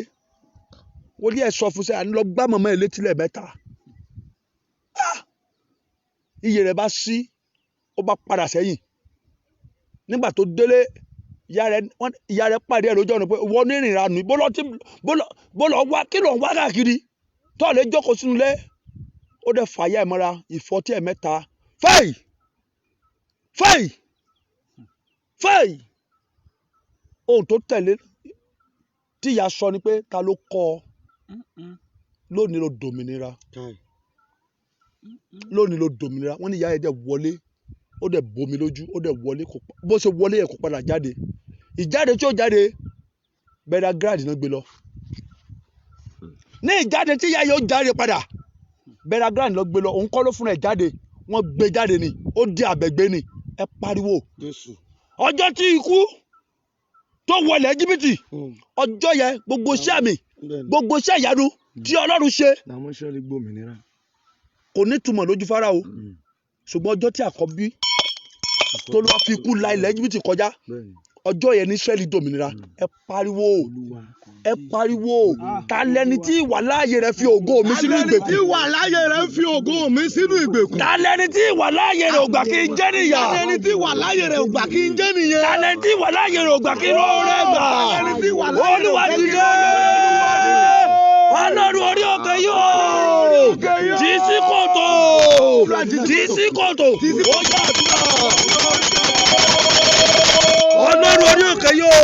wòlíì ẹ̀ sọ fún sẹ́ àní lọ gbá màmá ẹ̀ létí lẹ́ẹ̀mẹ́ta. Iyè rẹ̀ bá sí ó bá padà sẹ́yìn. Nígbà tó délé ìyá rẹ̀ pàdé ẹ̀ lójú ọ̀nà pé wọ́n ní ìrìn àánú bọ́lọ̀ wá kí ló ń wá káàkiri tó lè jókòó sínú ilé. Ó dẹ̀ fàyà ẹ̀ mọ́ra ìfọ́tí ẹ̀ mẹ́ta fáì fáì fáì. Ohun tó tẹ̀lé tí ìyá sọ ni pé ta ló kọ́ ọ lónìí ló dòmìnira lónìí ló dòmìnira wọ́n ní ìyá yẹn dẹ̀ wọlé ó dẹ̀ bomi lójú ó dẹ̀ wọlé bó ṣe wọlé yẹn kò padà jáde ìjáde tí ó jáde bẹ́ẹ̀rẹ̀ gíráàdì náà gbé lọ ní ìjáde tí ìyá yẹn ó jáde padà bẹ́ẹ̀rẹ̀ gíráàdì náà gbé lọ òun kọ́ ló fúnra ẹ̀ jáde wọ́n gbé jáde ni ó di àbẹ̀gbé ni ẹ pariwo ọjọ́ tí ikú tó wọlé Íjíbítì ọjọ́ yẹn gbogbo iṣẹ́ àmì gbogbo iṣẹ́ ìyanu tí Ọlọ́run ṣe kò ní túmọ̀ lójú Fáráò ṣùgbọ́n ọjọ́ tí àkọ́bí tó lọ́ fi ikú la ilẹ̀ Íjíbítì kọjá ọjọ́ yẹn ní Ísírẹ́lì dòmìnira ẹ pariwo ta lẹni tí ìwà láàyè rẹ fi ògo mi sínú ìgbèkùn ta lẹni tí ìwà láàyè rẹ ò gbà kí n jẹ́ nìyà ta lẹni tí ìwà láàyè rẹ ò gbà kí n lóore gbà Olúwa dìde Ọlọ́run orí òkè yóò tí sí kòtò ó yà àdúrà Ọlọ́run orí òkè yóò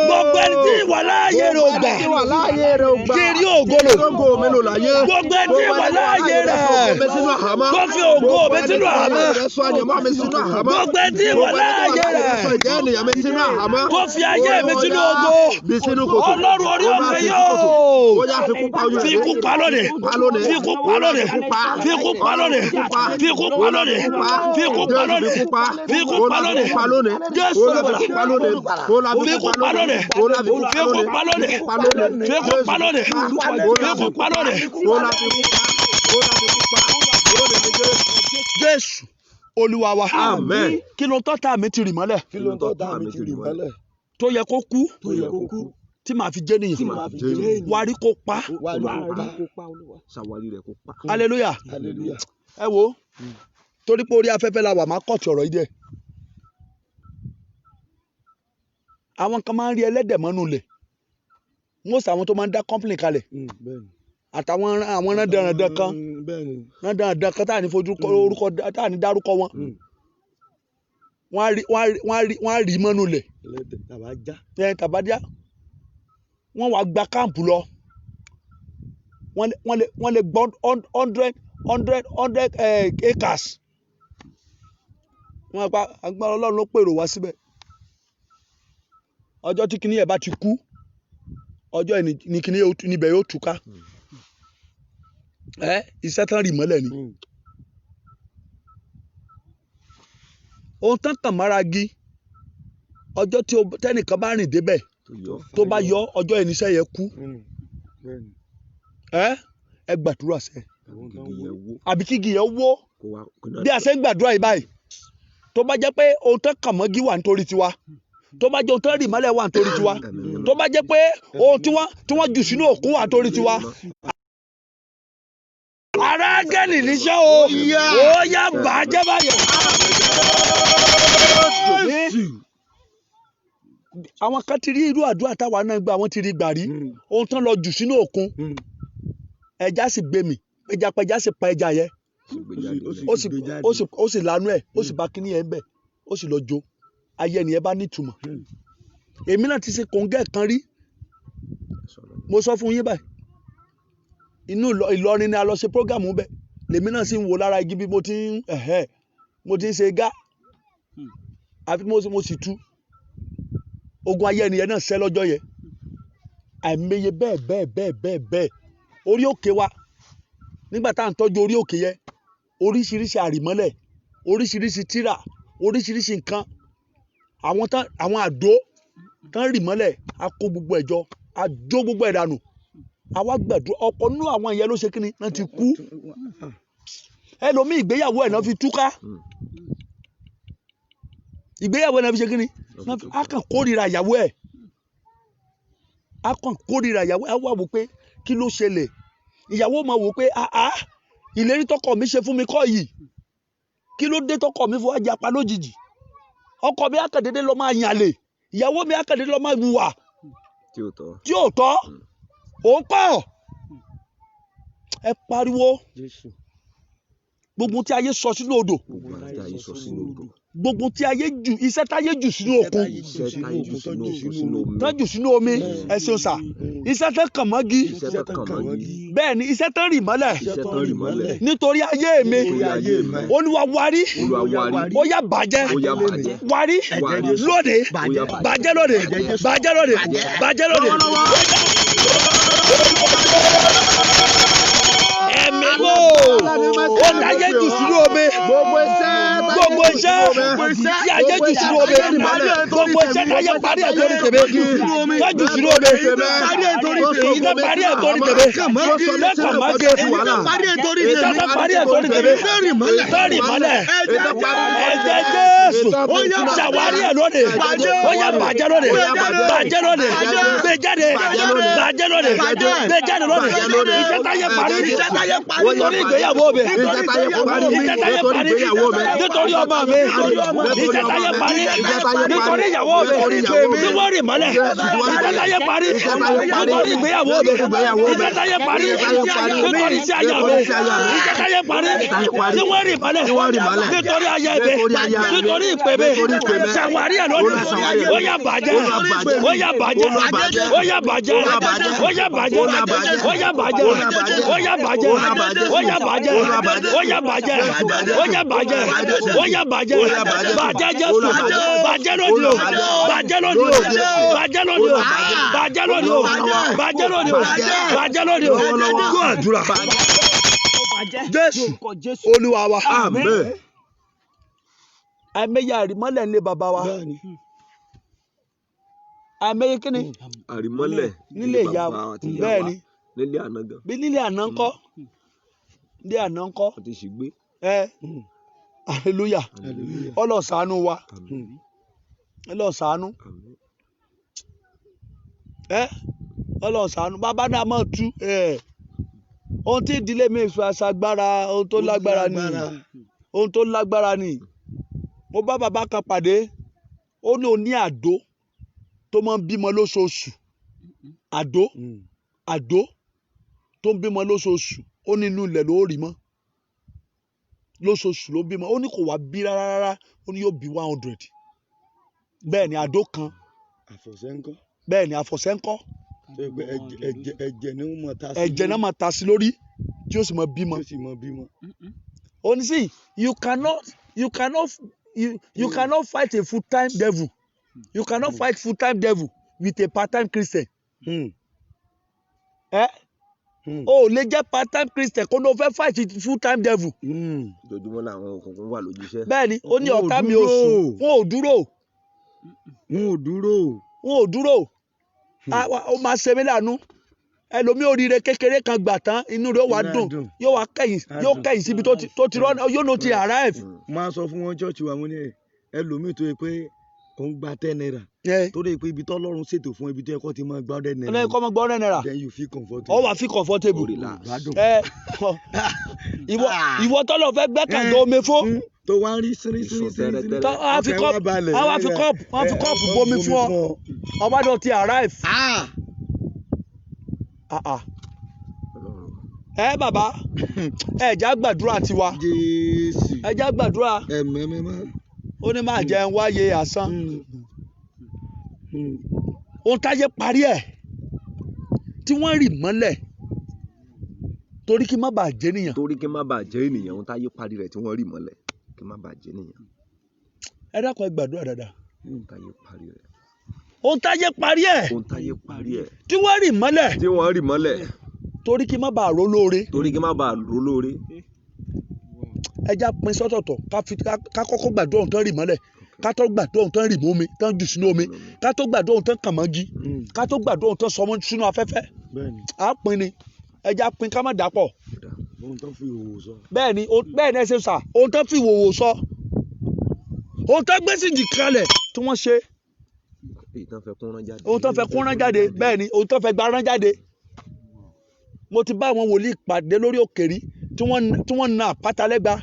gbogbo ẹni tí ìwà láàyè rẹ̀ ò gbà kí rí ògo lò gbogbo ẹni tí ìwà láàyè rẹ̀ kó fi ògo mi sínú àhámọ́ gbogbo ẹni tí ìwà láàyè rẹ̀ kó fi ayé mi sínú ògo Ọlọ́run orí òkè yóò fi ikú pa lónìí fi ikú pa lónìí fi ikú pa lónìí fi ikú pa lónìí fi ikú pa lónìí fi ikú pa lónìí Jésù fi ikú pa lónìí fi ikú pa lónìí fi ikú pa lónìí fi ikú pa lónìí fi ikú pa lónìí Jésù Olúwa wa kí ló ń tọ́ta mi ti rì mọ́lẹ̀ tó yẹ kó kú tí màá fi jẹ́ nìyẹn wárí kó pa hallelujah ẹ wo torí pé orí afẹ́fẹ́ la wà máa kọ̀tì ọ̀rọ̀ yìí dẹ̀ àwọn kan máa ń rí ẹlẹ́dẹ̀ mọ́nú lẹ̀ most àwọn tó máa ń dá company kalẹ̀ àtàwọn àwọn rándanrandan kan tá à ní fojú orúkọ tá à ní dárúkọ wọn wọ́n á rí mọ́nú lẹ̀ tàbájá wọ́n wá gba káàmpù lọ wọ́n lè gbọ́ 100 acres wọ́n pa agbára Ọlọ́run ló pèrò wá síbẹ̀ ọjọ́ tí kinní yẹn bá ti kú ọjọ́ ní kinní níbẹ̀ yóò túká iṣẹ́ tán rì mọ́lẹ̀ ni ohun tán kàn mára gi ọjọ́ tí tẹ́nìkan bá rìn débẹ̀ tó bá yọ ọjọ́ ìníṣẹ́ yẹn kú ẹ gbàdúrà sẹ́ àbí kígi yẹn wó bí a ṣe ń gbàdúrà yìí báyìí tó bá jẹ́ pé ohun tán kàn mọ́gi wà nítorí tiwa tó bá jẹ́ ohun tán rì mọ́lẹ̀ wà nítorí tiwa tó bá jẹ́ pé ohun tí wọ́n jù sínú òkun wà nítorí tiwa. Ara gẹ́lì níṣẹ́ o ó yá bàjẹ́ báyọ̀. Àwọn kan ti rí irú àdúrà táwa náà gbà wọ́n ti rí gbà rí ohun tán lọ jù sínú òkun ẹja sì gbé mi pẹjapẹja sì pa ẹja yẹn ó sì lanu ẹ̀ ó sì bá kíní yẹn bẹ̀ ó sì lọ jó ayé ẹnìyẹn bá nítumọ̀. Èmi náà ti ṣe kòńgẹ́ kan rí mo sọ fún yín báyìí inú Ìlọrin ni a lọ ṣe prógámù bẹ́ẹ̀ lèmi náà sì ń wo lára igi bí mo ti ń ṣe gá àfi mo sì tú ogun ayé ẹnìyẹn náà ṣẹ́ lọ́jọ́ yẹn àìmọye bẹ́ẹ̀ orí òkè wa nígbà tá à ń tọ́jú orí òkè yẹn oríṣiríṣi àrìmọ́lẹ̀ oríṣiríṣi tírà oríṣiríṣi nǹkan àwọn àdó tán rì mọ́lẹ̀ a kó gbogbo ẹ̀jọ a jó gbogbo ẹ̀ dànù àwa gbàdúrà ọ̀pọ̀ nínú àwọn ìyẹn ló ṣe kí ni náà ti kú ẹlòmíì ìgbéyàwó ẹ̀ náà fi túká ìgbéyàwó ẹ̀ náà fi ṣe kí ni a kàn kórìíra ìyàwó ẹ̀ a wà wò pé kí ló ṣẹlẹ̀ ìyàwó máa wò pé ìlérí tọkọ mi ṣe fún mi kọ́ yìí kí ló dé tọkọ mi fún ajá pa lójijì ọkọ mi akàndédé lọ máa yànlè ìyàwó mi akàndédé lọ máa wùwà tí ò tọ́ òun kọ́ ẹ pariwo gbogbo tí ayé sọ sínú odò gbogbo tí ayé jù iṣẹ́ táyé jù sínú òkun tán jù sínú omi ẹ ṣeun sà iṣẹ́ tán kàn mọ́gi bẹ́ẹ̀ ni iṣẹ́ tán rì mọ́lẹ̀ nítorí ayé mi Olúwa wárí ó yá bàjẹ́ wárí lóde bàjẹ́ lóde bàjẹ́ lóde bàjẹ́ lóde. Ẹ̀mí wo ó láyé jù sínú omi gbogbo iṣẹ́ tí ayé jù sínú omi gbogbo iṣẹ́ tí ayé parí ẹ̀ torí tèmi tó jù sínú omi iná parí ẹ̀ torí tèmi lẹ́kọ̀ọ́ máge iná parí ẹ̀ torí tèmi sẹ́rì mọ́lẹ̀ ẹ̀jẹ̀ Jésù ṣàwárí ẹ̀ lónìí ó yá bàjẹ́ lónìí bàjẹ́ lónìí gbé jáde bàjẹ́ lónìí gbé jáde lónìí iṣẹ́ táyé parí nítorí ìgbéyàwó mi iṣẹ́ táyé parí nítorí ọmọ mi iṣẹ́ táyé parí nítorí ìyàwó mi tí wọ́n rì mọ́lẹ̀ iṣẹ́ táyé parí nítorí ìgbéyàwó mi iṣẹ́ táyé parí nítorí iṣẹ́ àyà mi iṣẹ́ táyé parí tí wọ́n rì mọ́lẹ̀ nítorí ayé mi nítorí ìpè mi ṣàwárí ẹ̀ lónìí ó yá bàjẹ́ ó yá bàjẹ́ ó yá bàjẹ́ ó yá bàjẹ́ ó yá bàjẹ́ ó yá bàjẹ́ ó yá bàjẹ́ ó yá bàjẹ́ ó yá bàjẹ́ ó yá bàjẹ́ bàjẹ́ Jésù bàjẹ́ lónìí o bàjẹ́ lónìí o bàjẹ́ lónìí o bàjẹ́ lónìí o bàjẹ́ lónìí o bàjẹ́ lónìí o kó àdúrà Jésù Olúwa wa àìmọye àrímọ́lẹ̀ ńlẹ̀ bàbá wa àìmọye kíni àrímọ́lẹ̀ nílé ìyá bẹ́ẹ̀ ni nílé àná gan bí nílé àná ńkọ́ nílé àná ńkọ́ àti ṣìgbé hallelujah ọlọ́sàánú wa ọlọ́sàánú ọlọ́sàánú bàbá náà mọ̀ tú ohun tí ìdílé mi sọ aṣagbára ohun tó lágbára ni ohun tó lágbára ni mo bá bàbá kan pàdé ó ní òní àdó tó máa ń bímọ lóṣooṣù àdó tó ń bímọ lóṣooṣù ó ní inú ilẹ̀ ló rí mọ́ lóṣooṣù ló bímọ ó ní kò wá bí rárá ó ní yóò bí 100 bẹ́ẹ̀ ni àdó kan bẹ́ẹ̀ ni àfọ̀sẹ́ ńkọ́ ẹ̀jẹ̀ náà máa ta sí lórí tí ó sì máa bímọ ó ní sí you cannot fight a full-time devil you cannot fight full-time devil with a part-time Christian. O lè jẹ́ part-time Christian kó ló fẹ́ fight full-time devil. Ojoojúmọ́ làwọn òkùnkùn wà lójúṣẹ́. Bẹ́ẹ̀ni ó ní ọ̀tá mi ò sùn wọn ò dúró ó máa ṣe mí láàánú ẹlòmíì oríire kékeré kan gbà tán inú rẹ̀ wá dùn yóò kẹ́yìn síbi tó ti rọ́nà yóò ló ti arrive. máa sọ fún wọn church wa mo ní ẹlòmíì tó yẹ pé òun gba 10 naira torí pé ibi tọ́lọ́run ṣètò fún ibi tó yẹ kó ti máa gba 100 naira. ọ̀nà ẹ̀kọ́ máa gba 100 naira. then you feel comfortable. ọ wà feel comfortable. ìwọ tọ́lọ̀ fẹ́ gbẹ́kànga omi fún. tó wá ń rí sírí. wọ́n fi kọ́ọ̀pù bomi fún ọ ọba tó ti arrive. Bàbá ẹ̀já gbàdúrà tiwa ẹ̀já gbàdúrà ó ní máa jẹun wáyé asán ohun táyé parí ẹ̀ tí wọ́n rì mọ́lẹ̀ torí kí má bàa jẹ́ nìyàn. torí kí má bàa jẹ́ ènìyàn ohun táyé parí rẹ̀ tí wọ́n rì mọ́lẹ̀ kí má bàa jẹ́ nìyàn. ẹ dákun ẹ gbàdúrà dáadáa. ohun táyé parí rẹ̀. ohun táyé parí ẹ̀. ohun táyé parí ẹ̀. tí wọ́n rì mọ́lẹ̀. tí wọ́n rì mọ́lẹ̀. torí kí má bàa ró lóore. torí kí má bàa ró lóore. ẹja pín sọ́tọ̀ọ̀tọ̀ ká kọ́kọ́ gbàdúrà ohun tán rì mọ́lẹ̀ ká tó gbàdúrà ohun tán rì mọ́ omi tán jù sínú omi ká tó gbàdúrà ohun tán kàn mọ́gi ká tó gbàdúrà ohun tán sọmọ sínú afẹ́fẹ́ á pín ni ẹja pín ká má dàpọ̀. ohun tán fi ìwòwò sọ. bẹ́ẹ̀ ni ẹ ṣe sà ohun tán fi ìwòwò sọ ohun tán gbé sí ìjìkalẹ̀ tí wọ́n ṣe ohun tán fẹ́ kún rán jáde bẹ́ẹ̀ ni ohun tán fẹ́ gbá rán jáde. mo ti bá àwọn wòlíì pàdé lórí òkèrí tí wọ́n na àpáta lẹ́gba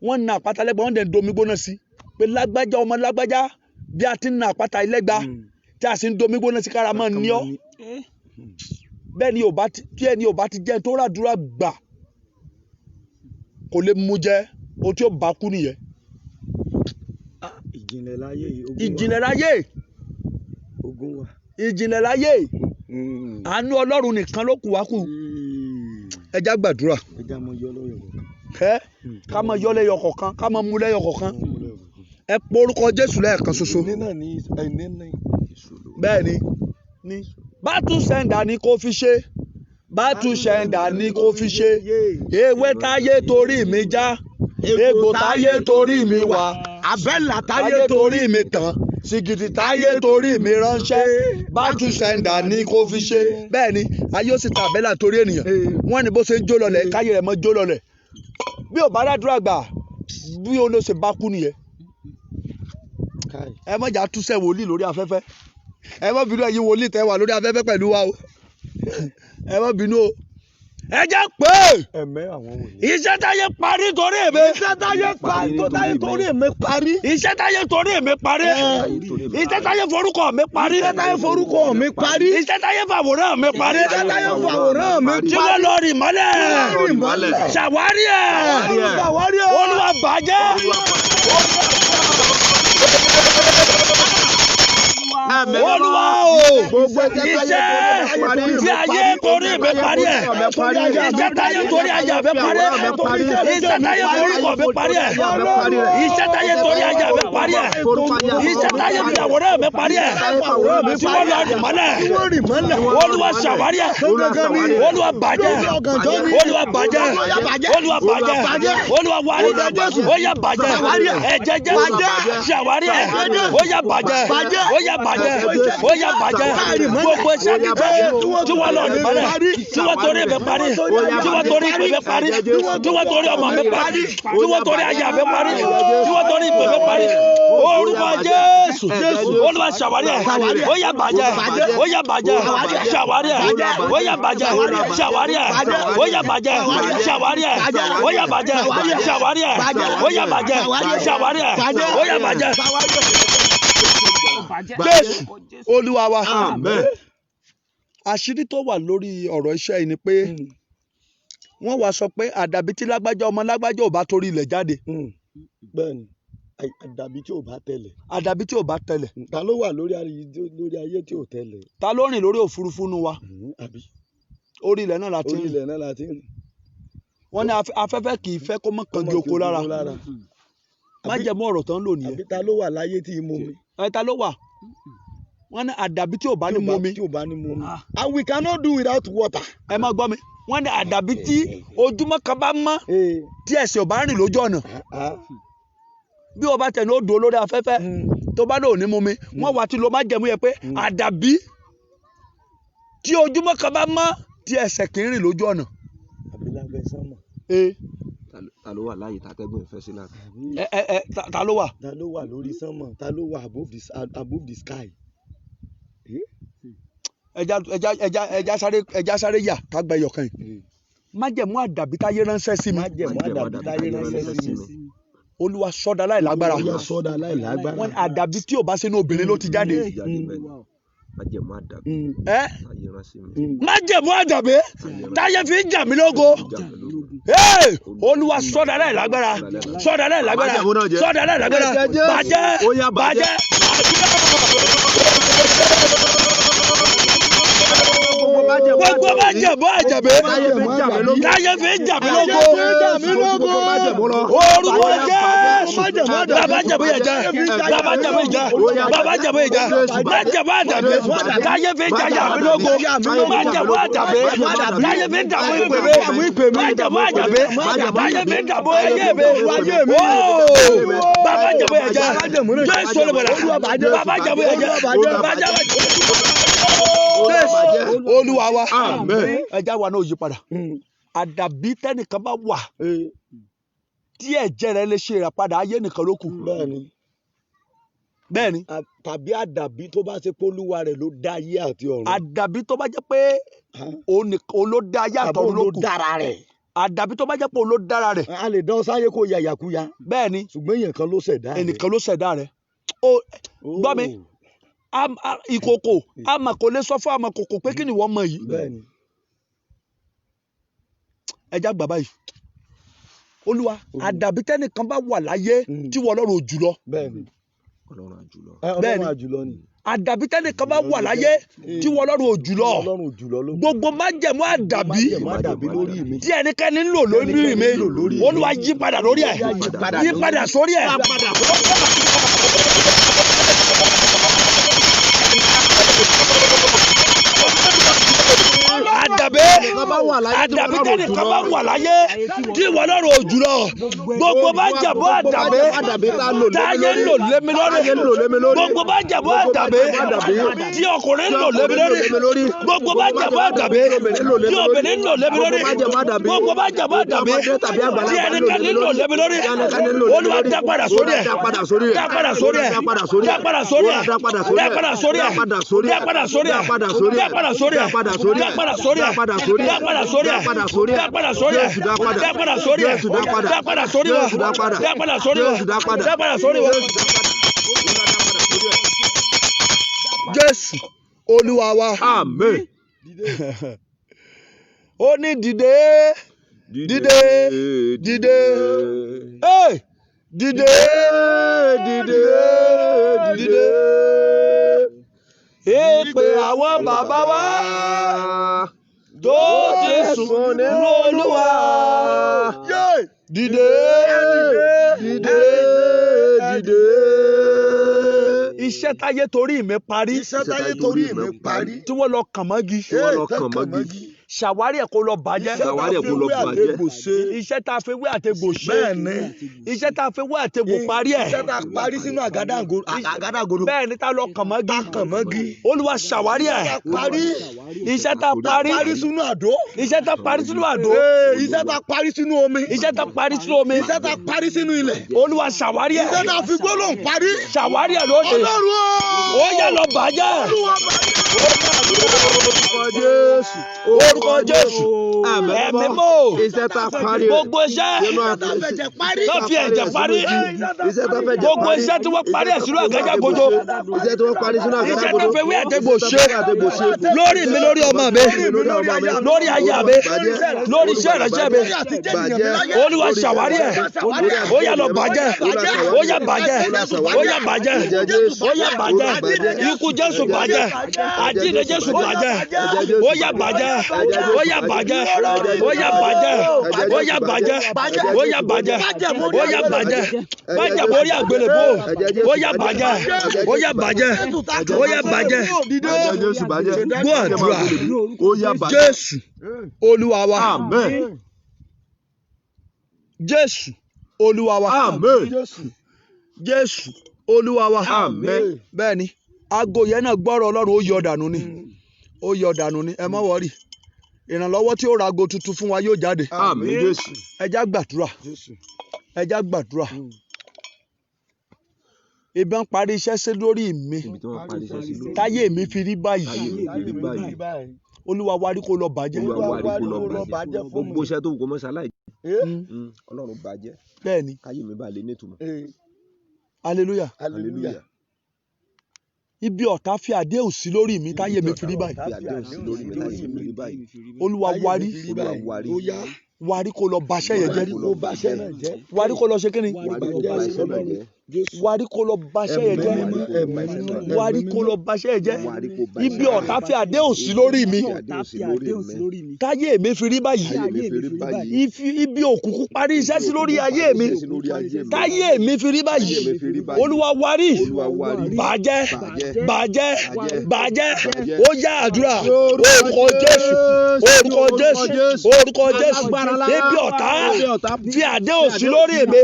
wọ́n dẹ̀ ń domi gbóná sí pé lágbájá ọmọ lágbájá bí a ti ń na àpáta ilẹ́gba tí a sì ń domi gbóná sí kára máa ní ọ́ bẹ́ẹ̀ ni tí ẹni ò bá ti jẹ́ tó ràdúrà gbà kò lè mú jẹ ohun tí ó bá kú nìyẹn ìjìnlẹ̀ láyé ìjìnlẹ̀ láyé ogun wà. ìjìnlẹ̀ láyé àánú Ọlọ́run nìkan ló kù wá kù. ẹ já gbàdúrà ẹja mọ yọ lọ́yọ̀ kọ̀ọ̀kan. ká mọ yọ lẹ́yọ kọ̀ọ̀kan ká mọ mú lẹ́yọ kọ̀ọ̀kan. ẹ porúkọ Jésù lẹ́ẹ̀kan ṣoṣo. bẹ́ẹ̀ ni bátú sẹ́ńdà ni kò fi ṣe bátú sẹ́ńdà ni kò fi ṣe ewé táyé torí mi já egbò táyé torí mi wá abẹ́là táyé torí mi tàn sìgìdì táyé torí mi ránṣẹ́ bátú sẹ́ńdà ni kò fi ṣe. bẹ́ẹ̀ ni ayé ó sì ta abẹ́là torí ènìyàn wọ́n ní bó ṣe ń jó lọlẹ̀ káyé rẹ̀ mọ́ jó lọlẹ̀ bí ò bá dádúrà gbà bí ó ló ṣe bá kú nìyẹn. ẹ má jà túṣẹ́ wòlíì lórí afẹ́fẹ́ ẹ má bínú ẹ̀yin wòlíì tẹ́ wà lórí afẹ́fẹ́ pẹ̀lú wa o ẹ má bínú o. ẹ jẹ́ pé iṣẹ́ táyé parí torí èmi. iṣẹ́ táyé torí èmi parí. iṣẹ́ táyé torí èmi parí. iṣẹ́ táyé forúkọ mi parí. iṣẹ́ táyé forúkọ mi parí. iṣẹ́ táyé fàwòrán mi parí. iṣẹ́ táyé fàwòrán mi parí. tí wọ́n lọ rì mọ́lẹ̀. ṣàwárí ẹ̀. Olúwa bàjẹ́. Olúwa o iṣẹ́ tí ayé torí mi parí ẹ̀ iṣẹ́ táyé torí ayé mi parí ẹ̀ iṣẹ́ táyé forúkọ mi parí ẹ̀ iṣẹ́ táyé torí ayé mi parí ẹ̀ iṣẹ́ táyé fi àwòrán mi parí ẹ̀ tí wọ́n lọ rì mọ́lẹ̀ Olúwa ṣàwárí ẹ̀ Olúwa bàjẹ́ Olúwa bàjẹ́ Olúwa bàjẹ́ Olúwa wárí ó yá bàjẹ́ ẹ̀jẹ̀ Jésù ṣàwárí ẹ̀ ó yá bàjẹ́ ó yá bàjẹ́ ó yá bàjẹ́ gbogbo iṣẹ́ kíkẹ́ tí wọ́n lọ rìn mọ́lẹ̀ tí wọ́n torí mi parí tí wọ́n torí ìpè mi parí tí wọ́n torí ọmọ mi parí tí wọ́n torí aya mi parí tí wọ́n torí ìpè mi parí orúkọ Jésù Olúwa ṣàwárí ẹ̀ ó yá bàjẹ́ ó yá bàjẹ́ ṣàwárí ẹ̀ ó yá bàjẹ́ ṣàwárí ẹ̀ ó yá bàjẹ́ ṣàwárí ẹ̀ ó yá bàjẹ́ ṣàwárí ẹ̀ ó yá bàjẹ́ ṣàwárí ẹ̀ ó yá bàjẹ́. Jésù Olúwa wa àṣírí tó wà lórí ọ̀rọ̀ iṣẹ́ yìí ni pé wọ́n wá sọ pé àdàbí tí lágbájá ọmọ lágbájá ò bá torí ilẹ̀ jáde. bẹ́ẹ̀ni àdàbí tí ò bá tẹ̀lẹ̀. àdàbí tí ò bá tẹ̀lẹ̀. ta ló wà lórí ayé tí ò tẹ̀lẹ̀. ta ló rìn lórí òfurufú nu wa. orí ilẹ̀ náà láti rìn. orí ilẹ̀ náà láti rìn. wọ́n ní afẹ́fẹ́ kì í fẹ́ kó mọ́ kangi oko lára. má jẹ́ mọ́ ọ̀rọ̀ tán lò nìyẹn. àbí ta ló wà láyé tí ì mú mi. ta ló wà. wọ́n ní àdàbí tí ò bá ní mú mi. and we cannot do without water. ẹ má gbọ́ mi wọ́n ní àdàbí tí ojúmọ́ kan bá mọ́ tí ẹ̀sìn ò bá rìn lójú ọ̀nà bí o bá tẹ̀ ní ó dùn olórí afẹ́fẹ́ tó bá lò ní mú mi wọ́n wá tí ló má jẹ̀mú yẹ pé àdàbí tí ojúmọ́ kan bá mọ́ tí ẹsẹ̀ kì í rìn lójú ọ̀nà. àbí lábẹ́ sánmọ̀. ta ló wà láàyè tàtẹ́gùn ìfẹ́ sí láti. ta ló wà. ta ló wà lórí sánmọ̀ ta ló wà above the sky. ẹja sáré yà ká gba ẹyọ kan yìí. májẹ̀mú àdàbí táyé ránṣẹ́ sí mi. májẹ̀mú àdàbí táyé ránṣẹ́ sí mi. Olúwa sọ́dà láì lágbára. Olúwa sọ́dà láì lágbára. wọ́n àdàbí tí ò bá sínú obìnrin ló ti jáde. májẹ̀mú àdàbí táyé ránṣẹ́ mi. májẹ̀mú àdàbí táyé fi ń jà mí lógo. Olúwa sọ́dà láì lágbára. sọ́dà láì lágbára. sọ́dà láì lágbára. bàjẹ́ bàjẹ́. gbogbo májẹ̀mú àjẹ̀bẹ́ táyé fi ń jà mí lógo. orúkọ Jésù bàbá jẹ̀bú yẹn jẹ́ bàbá jẹ̀bú yẹn jẹ́ bàbá jẹ̀bú yẹn jẹ́ májẹ̀mú àjẹ̀bẹ́ táyé fi ń jà mí lógo. májẹ̀mú àjẹ̀bẹ́ táyé fi ń dààmú ìpè mi. májẹ̀mú àjẹ̀bẹ́ táyé fi ń dààmú ayé mi. bàbá jẹ̀bú yẹn jẹ́ Jésù olùbọ̀lá bàbá jẹ̀bú yẹn jẹ́ bàbá jẹ̀bú yẹn jẹ́. Olúwa wa ẹja wa náà yí padà. àdàbí tẹnìkan bá wà tí ẹ̀jẹ̀ rẹ̀ lè ṣe ìràpadà ayé nìkan ló kù. bẹ́ẹ̀ni. tàbí àdàbí tó bá ṣe pé Olúwa rẹ̀ ló dá ayé àti ọ̀run. àdàbí tó bá jẹ́ pé òun ló dá ayé àti ọ̀run ló kù. àdàbí tó bá jẹ́ pé òun ló dára rẹ̀. a lè dán sáyé kó yàyàkúya. bẹ́ẹ̀ni. ṣùgbọ́n èèyàn kan ló ṣẹ̀dá rẹ̀. ẹnìkan ló ṣẹ̀dá rẹ̀. gbọ́ mi ìkòkò àmọ́ kò lè sọ fún àmọ̀kòkò pé kí ni wọ́n mọ̀ yìí. bẹ́ẹ̀ni. ẹja gbà báyìí. Olúwa àdàbí tẹ́nìkan bá wà láyé tí wọ́n lọ́rùn jùlọ. bẹ́ẹ̀ni. Ọlọ́run àjùlọ. Ọlọ́run àjùlọ ni. àdàbí tẹ́nìkan bá wà láyé tí wọ́n Ọlọ́run ò jùlọ. Ọlọ́run òjùlọ ló. gbogbo májẹ̀mú àdàbí Àdàbí lórí mi. tí ẹnikẹ́ni ń lò lórí mi Olúwa yí padà lórí ẹ̀, yí padà sórí ẹ̀. àdàbí tẹ́nìkan bá wà láyé tí wọ́n Ọlọ́run ò jùlọ. gbogbo májẹ̀mú àdàbí táyé ń lò lémi lórí. gbogbo májẹ̀mú àdàbí tí ọkùnrin ń lò lémi lórí. gbogbo májẹ̀mú àdàbí tí obìnrin ń lò lémi lórí. gbogbo májẹ̀mú àdàbí tí ẹnikẹ́ni ń lò lémi lórí. Olúwa dá padà sórí ẹ̀, dá padà sórí ẹ̀, dá padà sórí ẹ̀, dá padà sórí ẹ̀, dá padà sórí ẹ̀, dá padà sórí ẹ̀, dá padà sórí ẹ̀, dá padà sórí ẹ̀, dá padà sórí ẹ̀, dá padà sórí ẹ̀, dá padà sórí ẹ̀, dá padà sórí ẹ̀, dá padà sórí ẹ̀, dá padà sórí ẹ̀, dá padà sórí ẹ̀, dá padà sórí ẹ̀, dá padà sórí ẹ̀. Jésù Olúwa wa. Àmín. Ó ní dìde, dìde, dìde, dìde, dìde, dìde. Èpè àwọn bàbá wa tó ti sùn nínú Olúwa. Dìde, dìde, dìde. Iṣẹ́ táyé torí mi parí. Iṣẹ́ táyé torí mi parí. Tí wọ́n lọ kàn mọ́gi. Ṣàwárí ẹ̀ kó lọ bàjẹ́. Iṣẹ́ tá a fi wé àtegbò ṣe. Bẹ́ẹ̀ni. Iṣẹ́ tá a fi wé àtegbò parí ẹ̀. Iṣẹ́ tá a parí sínú àgádágodo. Bẹ́ẹ̀ni tá a lọ kàn mọ́gi. Olúwa ṣàwárí ẹ̀. Iṣẹ́ tá a parí sínú àdó. Iṣẹ́ tá a parí sínú àdó. Iṣẹ́ tá a parí sínú omi. Iṣẹ́ tá a parí sínú omi. Iṣẹ́ tá a parí sínú ilẹ̀. Olúwa ṣàwárí ẹ̀. Iṣẹ́ tá a fi gbólóhùn parí. Ṣàwárí ẹ̀ lóde. Ọlọ́run ó yá lọ bàjẹ́. Orúkọ Jésù. Ẹ̀mí mọ́. Iṣẹ́ tá a parí. Gbogbo iṣẹ́ tó fi ẹ̀jẹ̀ parí. Gbogbo iṣẹ́ tí wọ́n parí ẹ̀ sínú àgádágodo. Iṣẹ́ tí wọ́n parí sínú àgádágodo. Iṣẹ́ tó fi wé àtẹ̀gbò ṣe. Lórí mi, lórí ọmọ mi, lórí aya mi, lórí iṣẹ́ ìránṣẹ́ mi. Olúwa ṣàwárí ẹ̀. Ó yá lọ bàjẹ́. Ó yá bàjẹ́. Ó yá bàjẹ́. Ó yá bàjẹ́. Ikú Jésù bàjẹ́. Àjíǹde Jésù bàjẹ́. Ó yá bàjẹ́. Ó yá bàjẹ́. Ó yá bàjẹ́. Ó yá bàjẹ́. Ó yá bàjẹ́. Ó yá bàjẹ́. Bàjẹ́ borí àgbélébó. Ó yá bàjẹ́. Ó yá bàjẹ́. Ó yá bàjẹ́. Gbọ́ àdúrà. Jésù Olúwa wa. Àmín. Jésù Olúwa wa. Àmín. Jésù Olúwa wa. Àmín. Bẹ́ẹ̀ni, aago yẹn náà gbọ́rọ̀ Ọlọ́run ó yọ dànù ni. Ó yọ dànù ni. Ẹ má wọrí. Ìrànlọ́wọ́ tí ó ra aago tuntun fún wa yóò jáde. Àmín Jésù. Ẹ já gbàdúrà. Ẹ já gbàdúrà. Ibi ń parí iṣẹ́ sí lórí mi. Táyé mi fi rí báyìí. Olúwa wa rí kó lọ bàjẹ́. Gbogbo iṣẹ́ tó wù kó mọ́ ṣaláì. Ọlọ́run bàjẹ́. Bẹ́ẹ̀ni. Káyé mi bá lè nítumọ̀. Hallelujah. Hallelujah. Ibi ọ̀tá fi àdéhùn sí lórí mi táyé mi fi rí báyìí. Olúwa warí. Warí kó lọ baṣẹ́ yẹn jẹ́. Warí kó lọ ṣe kí ni? Warí kó lọ baṣẹ́ yẹn jẹ́. Warí kó lọ baṣẹ́ yẹn jẹ́. Ibi ọ̀tá fi àdéhùn sí lórí mi. Táyé mi fi rí báyìí. Ibi òkùnkùn parí iṣẹ́ sí lórí ayé mi. Táyé mi fi rí báyìí. Olúwa warí. Bàjẹ́. Bàjẹ́. Bàjẹ́. Ó yá àdúrà. Orúkọ Jésù. Orúkọ Jésù. Orúkọ Jésù. Ibi ọ̀tá fi àdéhùn sí lórí mi.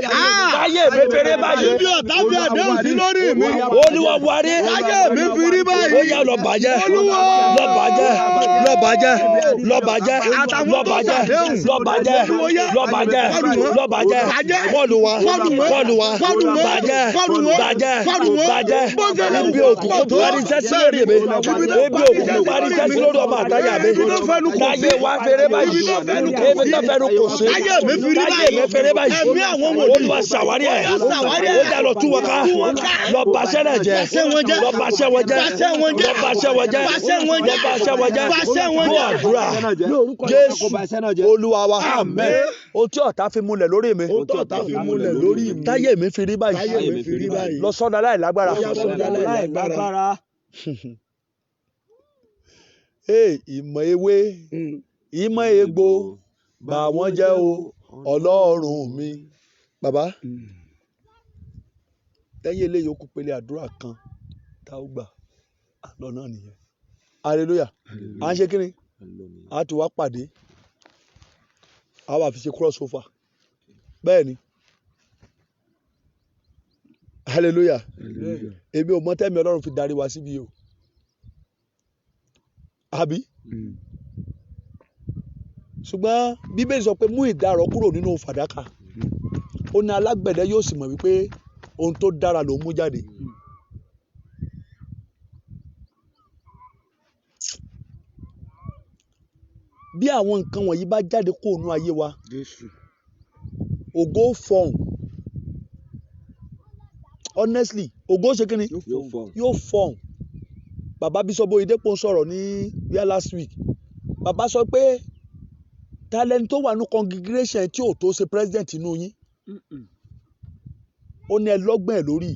Táyé mi fi rí báyìí. Tàbí àdéhùn sí lórí mi. Olúwa warí. Ayé mi fi rí báyìí. Ó yá lọ bàjẹ́. Lọ bàjẹ́. Lọ bàjẹ́. Lọ bàjẹ́. Lọ bàjẹ́. Lọ bàjẹ́. Lọ bàjẹ́. Lọ bàjẹ́. Bọ́ọ̀lù wa. Bọ́ọ̀lù wa. Bàjẹ́. Bàjẹ́. Bàjẹ́. Ibi òkùnkùn parí iṣẹ́ sí lórí mi. Ibi òkùnkùn parí iṣẹ́ sí lórí ọmọ àtàyà mi. Táyé wa fèrè báyìí. Ebi tó fẹ́nu kò sí. Táyé mi fèrè báyìí. Olúwa ṣàwárí ẹ̀. Ó jà lọ tú wọn ká. Lọ bàṣẹ́ náà jẹ́. Lọ bàṣẹ́ wọn jẹ́. Lọ bàṣẹ́ wọn jẹ́. Lọ bàṣẹ́ wọn jẹ́. Gbọ́ àdúrà. Jésù Olúwa wa. Ohun tí ọ̀tá fi múlẹ̀ lórí mi. Táyé mi fi rí báyìí. Lọ sọ́dọ̀ aláìlágbára. Ìmọ̀ ewé, ìmọ̀ egbò, bà wọ́n jẹ́ o, Ọlọ́run mi. Bàbá, lẹ́yìn eléyìí ó kú pélé àdúrà kan tá ó gbà lọ náà nìyẹn. Hallelujah. À ń ṣe kí ni? A ti wá pàdé. A wà fi ṣe cross over. Bẹ́ẹ̀ ni. Hallelujah. Èmi ò mọ tẹ́mi Ọlọ́run fi darí wa síbi o. Àbí? Ṣùgbọ́n Bíbélì sọ pé mú ìdàrọ̀ kúrò nínú fàdákà. Ó ní alágbẹ̀dẹ yóò sì mọ̀ wípé ohun tó dára ló mú jáde. Bí àwọn nǹkan wọ̀nyí bá jáde kó nínú ayé wa, ògo fọhùn. Honestly, ògo ṣe kí ni? Yóò fọhùn. Bàbá Bísọ́bù Oyèdépò ń sọ̀rọ̀ ní bíi last week. Bàbá sọ pé talent tó wà ní congregation tí ò tó ṣe president inú yín. Ó ní ẹ lọ́gbọ̀n ẹ̀ lórí.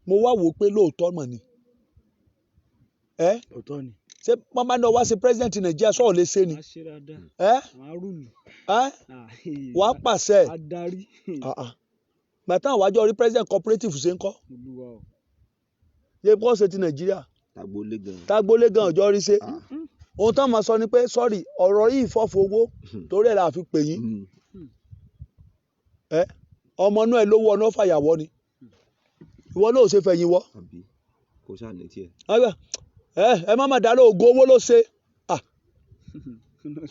Mo wá wò pé lóòótọ́ mọ̀ ni. Ṣé màmá náà wá ṣe president Nàìjíríà sọ̀rọ̀ lè ṣe ni? Wàá pàṣẹ. Gbàtà àwájọ orí president cooperative ṣe ń kọ́. Ṣé bọ́ ṣe ti Nàìjíríà? Tágbólé gan ọjọ́ rí ṣe. Ohun tó máa sọ ni pé sorry ọ̀rọ̀ yìí fọ́fọ́ owó torí ẹ̀ la fi pè yín. Ọmọ náà ẹ lówó ọ̀nà fàyàwọ́ ni. Ìwọ náà ò ṣe fẹ̀yìn wọ́. Ẹ má má dáná ògo owó ló ṣe.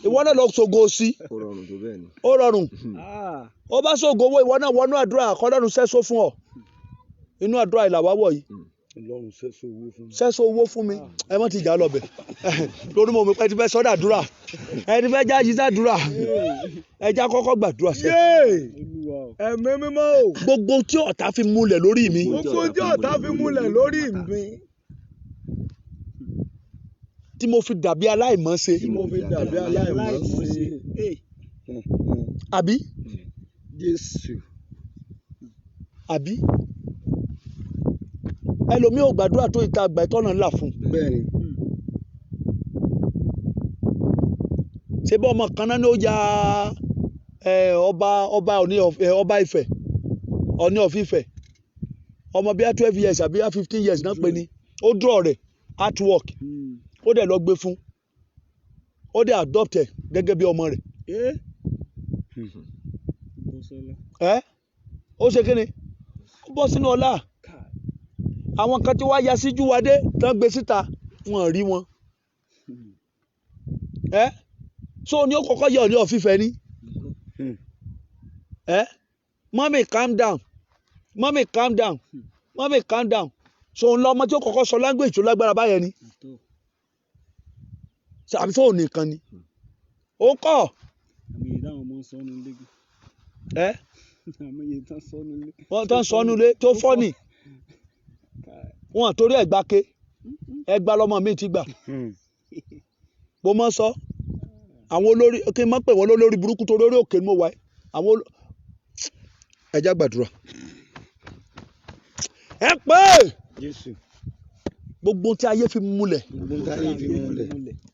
Ìwọ náà lọ ṣògo sí. Ó rọrùn. Ó bá ṣògo owó ìwọ náà wọnú àdúrà kọ́lọ́run sẹ́só fún ọ. Inú àdúrà ìlàwá wọ̀ yìí. Sẹ́só owó fún mi. Ẹ mọ́ ti jà lọ́bẹ̀. Lórí mo pẹ́ ti fẹ́ sọ́dà àdúrà. Ẹ ti fẹ́ jáde sàdúrà. Ẹ já kọ́kọ́ gbàdúrà sẹ́. Ẹ̀mí mímọ́ o. Gbogbo tí ọ̀tá fi múlẹ̀ lórí mi. Tí mo fi dàbí aláìmọ̀ọ́ṣe. Àbí? Jésù. Àbí? Ẹlòmíì ò gbàdúrà tó ìta àgbà ìtọ́nà ńlá fún. Bẹ́ẹ̀ni. Ṣé bọ́ ọmọ kan náà ni ó ya ọba Ifẹ̀, Ọọ̀ni of Ifẹ̀. Ọmọ bíi 12 years àbí 15 years náà pè ní. Ó draw rẹ̀ artwork. Ó dẹ̀ lọ gbé fún. Ó dẹ̀ adopt ẹ̀ gẹ́gẹ́ bí ọmọ rẹ̀. Ó ṣe kí ni? Ó bọ́ sínú ọlá. Àwọn kan tí wàá ya síjú wa dé tán gbé síta wọn rí wọn. So ní ó kọ́kọ́ yẹ Ọọ̀ni of Ifẹ̀ ni. Mommy calm down. Mommy calm down. Mommy calm down. So ń lọ ọmọ tí ó kọ́kọ́ sọ language tó lágbára báyẹn ni. Àbí fóònù nìkan ni. Ó kọ́. Wọ́n tán sọnù lé tó fọ́nì. Wọ́n torí ẹ̀gbá ké. Ẹgbà lọ́mọ mi ti gbà. Mo mọ̀ sọ. Àwọn olórí kí n má pè wọ́n lórí burúkú torí orí òkè ni mo wà. Àwọn ẹ já gbàdúrà. Ẹ pé. Jésù. Gbogbo tí ayé fi múlẹ̀.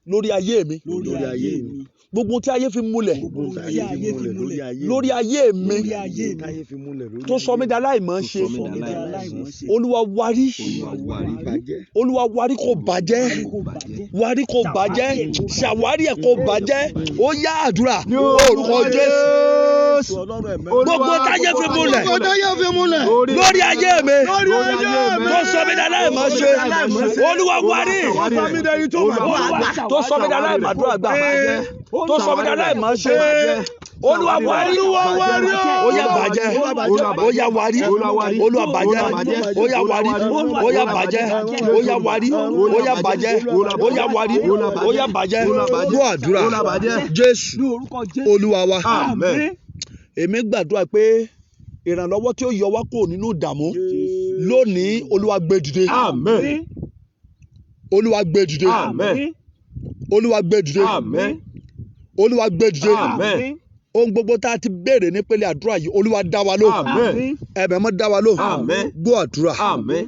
Lórí ayé mi. Gbogbo tí ayé fi múlẹ̀. Lórí ayé mi. Tó sọ mí di aláìmọ̀ọ́ṣe. Olúwa wárí. Olúwa wárí kó bàjẹ́. Wárí kó bàjẹ́. Ṣàwárí ẹ̀ kó bàjẹ́. Ó yá àdúrà. Orúkọ Jésù. Gbogbo táyé fi múlẹ̀. Lórí ayé mi. Tó sọ mí di aláìmọ̀ọ́ṣe. Olúwa wárí. Tó sọ mí di aláìmọ̀ọ́dúrà gbà. Tó sọ mí di aláìmọ̀ọ́ṣe. Olúwa wárí. Ó yá bàjẹ́. Ó yá wárí. Olúwa bàjẹ́. Ó yá wárí. Ó yá bàjẹ́. Ó yá wárí. Ó yá bàjẹ́. Ó yá wárí. Ó yá bàjẹ́. Gbọ́ àdúrà. Jésù Olúwa wa. Èmi gbàdúrà pé ìrànlọ́wọ́ tí ó yọ wá kúrò nínú ìdààmú lónìí Olúwa gbé dìde. Olúwa gbé dìde. Olúwa gbé dìde. Àmín. Olúwa gbé dìde. Àmín. Ohun gbogbo tá a ti béèrè nípele àdúrà yìí Olúwa dá wa lóhùn. Àmín. Ẹ̀bẹ̀ mọ́ dá wa lóhùn. Àmín. Gbọ́ àdúrà. Àmín.